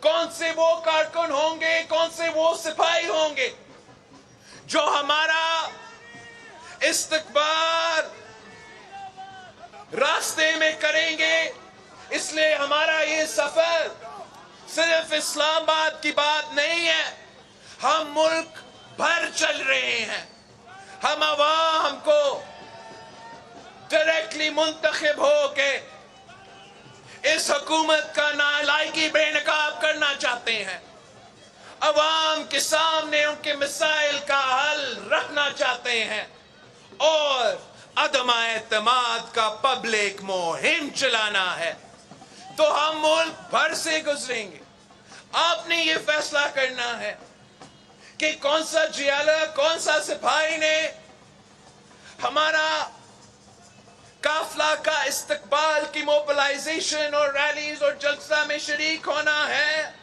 कौन से वो कारकुन होंगे, कौन से वो सिपाही होंगे जो हमारा इस्तकबाल रास्ते में करेंगे। इसलिए हमारा ये सफर सिर्फ इस्लामाबाद की बात नहीं है, हम मुल्क भर चल रहे हैं। हम अवाम को डायरेक्टली मुंतखब होके इस हुकूमत का नालायकी बेनकाब करना चाहते हैं, अवाम के सामने उनके मसाइल का हल रखना चाहते हैं और अदम एतमाद का पब्लिक मुहिम चलाना है। तो हम मुल्क भर से गुजरेंगे। आपने ये फैसला करना है कि कौन सा जियाला, कौन सा सिपाही ने हमारा काफला का इस्तकबाल की मोबिलाइजेशन और रैलीज और जलसा में शरीक होना है,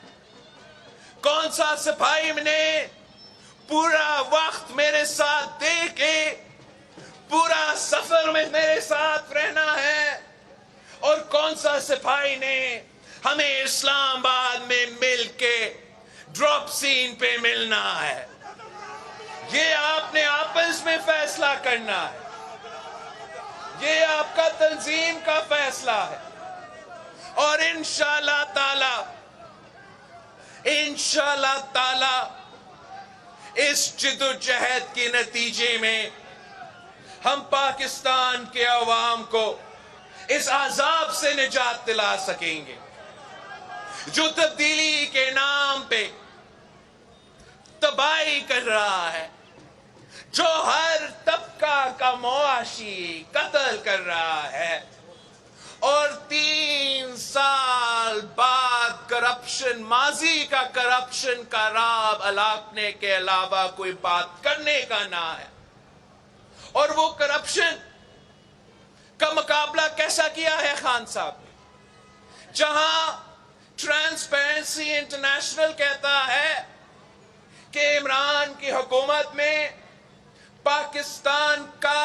कौन सा सिपाही ने पूरा वक्त मेरे साथ दे के पूरा सफर में मेरे साथ रहना है, और कौन सा सिपाही ने हमें इस्लामाबाद में मिल के ड्रॉप सीन पे मिलना है। ये आपने आपस में फैसला करना है, ये आपका तंजीम का फैसला है। और इंशाअल्लाह ताला इस जिद्दोजहद के नतीजे में हम पाकिस्तान के अवाम को इस अजाब से निजात दिला सकेंगे जो तब्दीली के नाम पे तबाही कर रहा है, जो हर तबका का मुआशी कत्ल कर रहा है, और 3 साल बाद करप्शन, माजी का करप्शन का राब अलापने के अलावा कोई बात करने का ना है। और वो करप्शन का मुकाबला कैसा किया है खान साहब ने, जहां ट्रांसपेरेंसी इंटरनेशनल कहता है कि इमरान की हुकूमत में पाकिस्तान का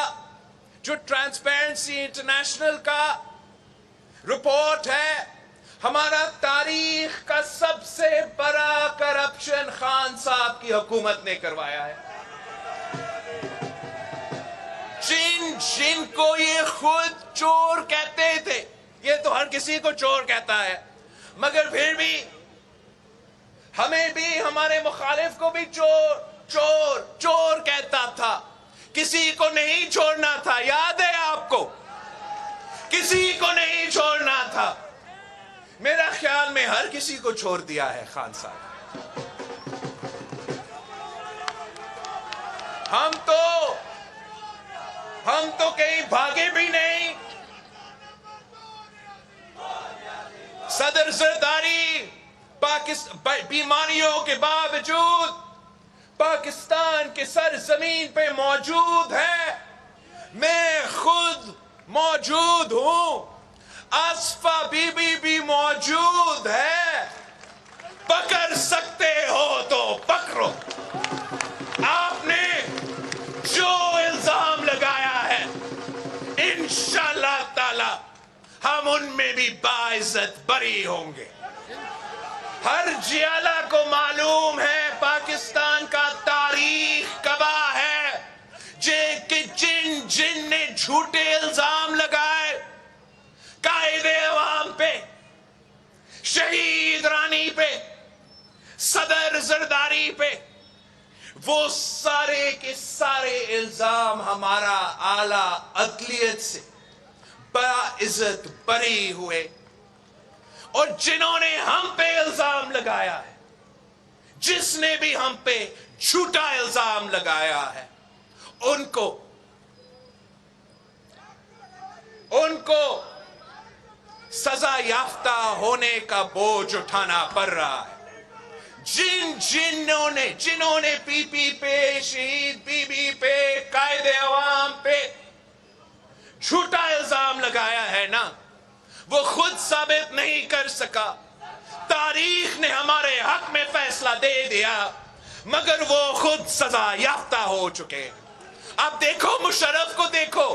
जो ट्रांसपेरेंसी इंटरनेशनल का रिपोर्ट है, हमारा तारीख का सबसे बड़ा करप्शन खान साहब की हुकूमत ने करवाया है। जिनको ये खुद चोर कहते थे, ये तो हर किसी को चोर कहता है, मगर फिर भी हमें भी, हमारे मुखालिफ को भी चोर कहता था। किसी को नहीं छोड़ना था, याद है आपको? किसी को नहीं छोड़ना था। मेरा ख्याल में हर किसी को छोड़ दिया है खान साहब। हम तो कहीं भागे भी नहीं। सदर जरदारी बीमारियों के बावजूद पाकिस्तान के सरजमीन पे मौजूद है। मैं खुद मौजूद हूं, आसफा बीबी भी मौजूद है। पकड़ सकते हो तो पकड़ो। आपने जो इल्जाम लगाया है, इंशाअल्लाह ताला हम उनमें भी बाइज्जत बरी होंगे। हर जियाला को मालूम है, पाकिस्तान का तारीख गवाह है कि जिन ने झूठे इल्जाम लगाए कायदे अवाम पे, शहीद रानी पे, सदर जरदारी पे, वो सारे के सारे इल्जाम हमारा आला अदलियत से बड़ा इज्जत बरी हुए। और जिन्होंने हम पे इल्जाम लगाया है, जिसने भी हम पे झूठा इल्जाम लगाया है, उनको सजा याफ्ता होने का बोझ उठाना पड़ रहा है। जिन्होंने पीपी पे, शहीद बीबी पे, कायदे अवाम पे झूठा इल्जाम लगाया है ना, वो खुद साबित नहीं कर सका। तारीख ने हमारे हक में फैसला दे दिया, मगर वो खुद सजा याफ्ता हो चुके। अब देखो, मुशर्रफ को देखो,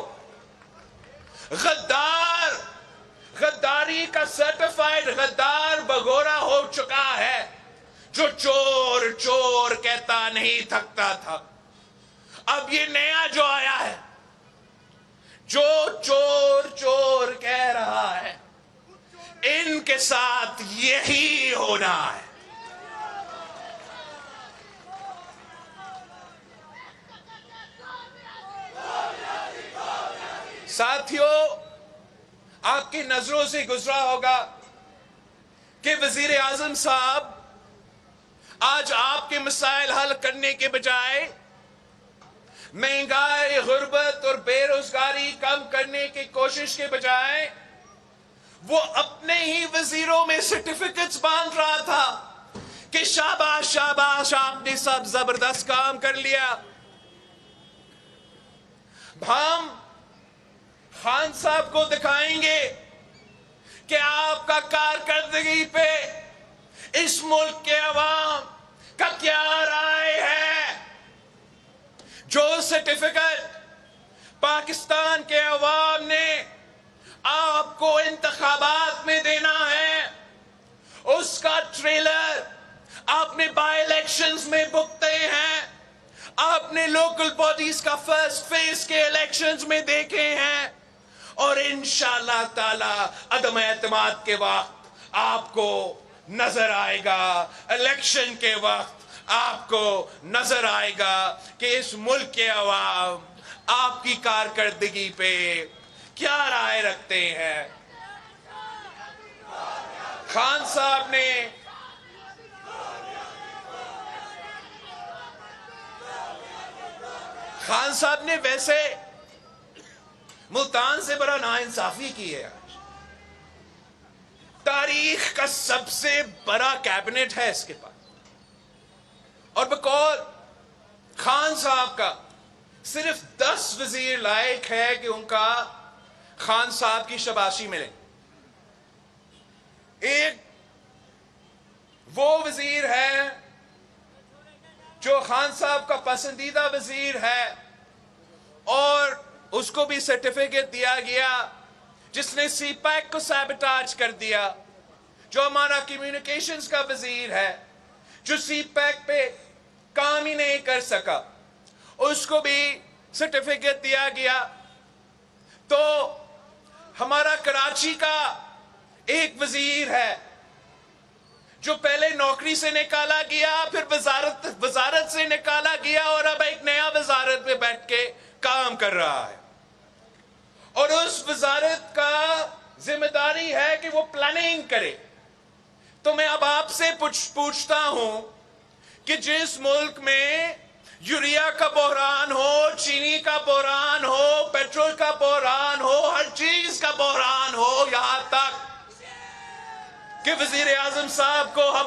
गद्दारी का सर्टिफाइड गद्दार बगोरा हो चुका है, जो चोर कहता नहीं थकता था। اب یہ نیا جو آیا ہے، جو چور چور کہہ رہا ہے، ان کے ساتھ یہی ہونا ہے۔ ساتھیوں، آپ کی نظروں سے گزرا ہوگا کہ وزیر اعظم صاحب آج آپ کے مسائل حل کرنے کے بجائے مہنگائی، غربت اور بے روزگاری کم کرنے کی کوشش کے بجائے وہ اپنے ہی وزیروں میں سرٹیفکیٹس باندھ رہا تھا کہ شاباش شاباش، آپ نے سب زبردست کام کر لیا۔ ہم خان صاحب کو دکھائیں گے کہ آپ کا کارکردگی پہ اس ملک کے عوام کا کیا رائے ہے۔ جو سرٹیفکیٹ پاکستان کے عوام نے آپ کو انتخابات میں دینا ہے، اس کا ٹریلر آپ نے بائی الیکشنز میں بکتے ہیں، آپ نے لوکل باڈیز کا فرسٹ فیز کے الیکشنز میں دیکھے ہیں، اور انشاءاللہ تعالی عدم اعتماد کے وقت آپ کو نظر آئے گا، الیکشن کے وقت آپ کو نظر آئے گا کہ اس ملک کے عوام آپ کی کارکردگی پہ کیا رائے رکھتے ہیں۔ خان صاحب نے ویسے ملتان سے بڑا ناانصافی کی ہے۔ آج تاریخ کا سب سے بڑا کیبنٹ ہے اس کے پاس، اور بقول خان صاحب کا صرف 10 وزیر لائق ہے کہ ان کا خان صاحب کی شاباشی ملے۔ ایک وہ وزیر ہے جو خان صاحب کا پسندیدہ وزیر ہے اور اس کو بھی سرٹیفکیٹ دیا گیا، جس نے سی پیک کو سیبٹاج کر دیا، جو ہمارا کمیونیکیشنز کا وزیر ہے، جو سی پیک پہ کام ہی نہیں کر سکا، اس کو بھی سرٹیفکیٹ دیا گیا۔ تو ہمارا کراچی کا ایک وزیر ہے جو پہلے نوکری سے نکالا گیا، پھر وزارت سے نکالا گیا، اور اب ایک نیا وزارت میں بیٹھ کے کام کر رہا ہے، اور اس وزارت کا ذمہ داری ہے کہ وہ پلاننگ کرے۔ تو میں اب آپ سے پوچھتا ہوں کہ جس ملک میں یوریا کا بحران ہو، چینی کا بحران ہو، پیٹرول کا بحران ہو، ہر چیز کا بحران ہو، یہاں تک کہ وزیر اعظم صاحب کو ہم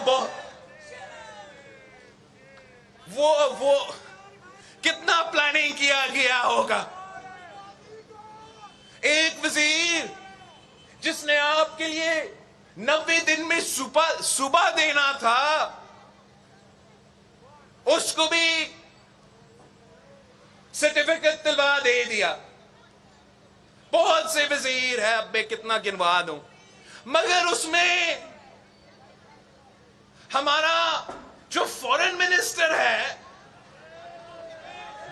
وہ کتنا پلاننگ کیا گیا ہوگا۔ ایک وزیر جس نے آپ کے لیے 90 دن میں صبح دینا تھا، اس کو بھی سرٹیفکیٹ دلوا دے دیا۔ بہت سے وزیر ہے، اب میں کتنا گنوا دوں، مگر اس میں ہمارا جو فورن منسٹر ہے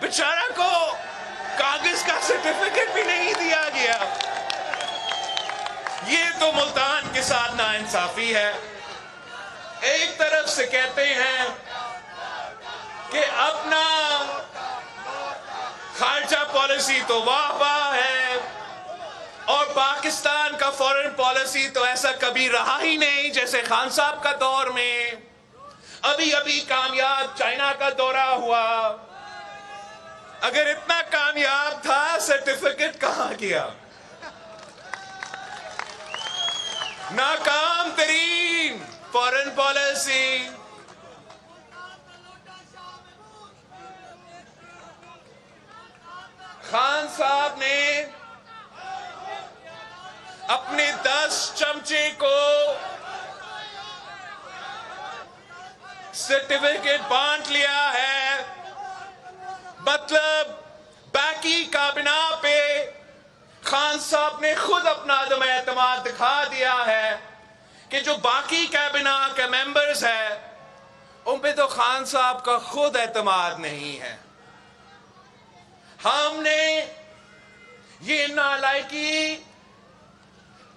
بیچارہ کو کاغذ کا سرٹیفکیٹ بھی نہیں دیا گیا۔ یہ تو ملتان کے ساتھ ناانصافی ہے۔ ایک طرف سے کہتے ہیں کہ اپنا خارجہ پالیسی تو واہ واہ ہے، اور پاکستان کا فورن پالیسی تو ایسا کبھی رہا ہی نہیں جیسے خان صاحب کا دور میں۔ ابھی کامیاب چائنا کا دورہ ہوا، اگر اتنا کامیاب تھا سرٹیفکیٹ کہاں گیا؟ ناکام ترین فورن پالیسی۔ خان صاحب نے اپنے 10 چمچے کو سرٹیفکیٹ بانٹ لیا ہے، مطلب باقی کابینہ پہ خان صاحب نے خود اپنا عدم اعتماد دکھا دیا ہے کہ جو باقی کابینہ کے ممبرز ہیں ان پہ تو خان صاحب کا خود اعتماد نہیں ہے۔ ہم نے یہ نالائکی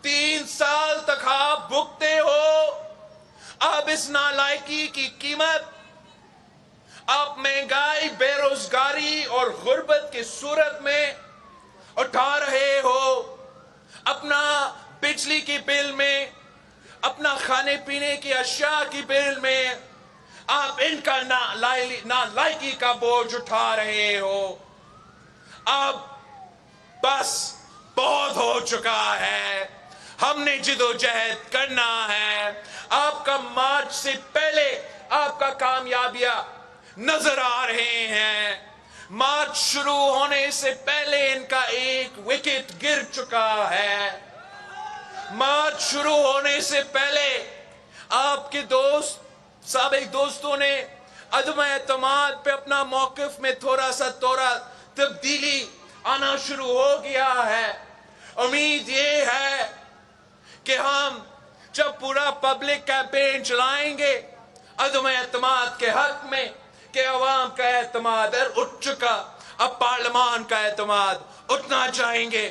3 سال تک آپ بھگتے ہو. اب اس نالائکی کی قیمت آپ مہنگائی، بے روزگاری اور غربت کی صورت میں اٹھا رہے ہو. اپنا بجلی کی بل میں، اپنا کھانے پینے کی اشیاء کی بل میں آپ ان کا نالائکی کا بوجھ اٹھا رہے ہو. اب بس بہت ہو چکا ہے. ہم نے جدوجہد کرنا ہے. آپ کا مارچ سے پہلے آپ کا کامیابیاں نظر آ رہے ہیں. مارچ شروع ہونے سے پہلے ان کا ایک وکٹ گر چکا ہے. مارچ شروع ہونے سے پہلے آپ کے سابق دوستوں نے عدم اعتماد پہ اپنا موقف میں تھوڑا تبدیلی آنا شروع ہو گیا ہے. امید یہ ہے کہ ہم جب پورا پبلک کیمپین چلائیں گے عدم اعتماد کے حق میں، کہ عوام کا اعتماد اٹھ چکا، اب پارلیمان کا اعتماد اٹھنا چاہیں گے،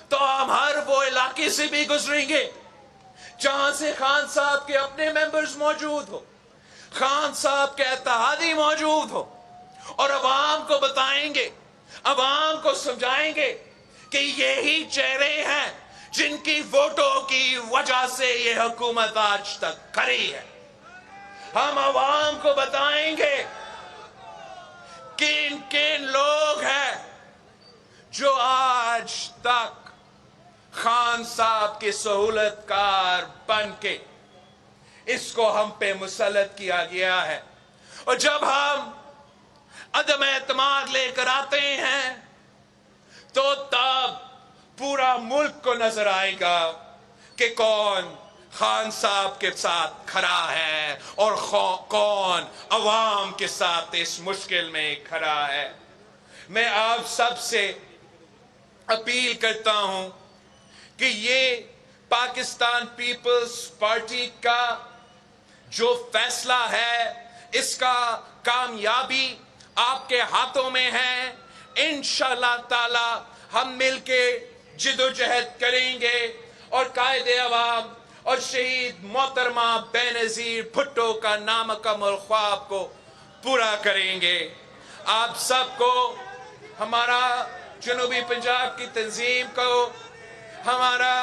تو ہم ہر وہ علاقے سے بھی گزریں گے جہاں سے خان صاحب کے اپنے ممبرز موجود ہو، خان صاحب کے اتحادی موجود ہو، اور عوام کو بتائیں گے، عوام کو سمجھائیں گے کہ یہی چہرے ہیں جن کی ووٹوں کی وجہ سے یہ حکومت آج تک کھڑی ہے. ہم عوام کو بتائیں گے کن لوگ ہیں جو آج تک خان صاحب کے سہولت کار بن کے اس کو ہم پہ مسلط کیا گیا ہے. اور جب ہم عدم اعتماد لے کر آتے ہیں تو تب پورا ملک کو نظر آئے گا کہ کون خان صاحب کے ساتھ کھڑا ہے اور کون عوام کے ساتھ اس مشکل میں کھڑا ہے. میں آپ سب سے اپیل کرتا ہوں کہ یہ پاکستان پیپلز پارٹی کا جو فیصلہ ہے، اس کا کامیابی آپ کے ہاتھوں میں ہے. انشاءاللہ تعالی ہم مل کے جدوجہد کریں گے اور قائد عوام اور شہید محترمہ بے نظیر بھٹو کا نامکمل خواب کو پورا کریں گے. آپ سب کو، ہمارا جنوبی پنجاب کی تنظیم کو، ہمارا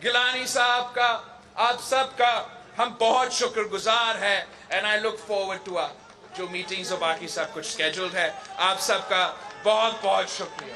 گیلانی صاحب کا، آپ سب کا ہم بہت شکر گزار ہیں. And I look forward to جو میٹنگز اور باقی سب کچھ اسکیجولڈ ہے. آپ سب کا بہت بہت شکریہ.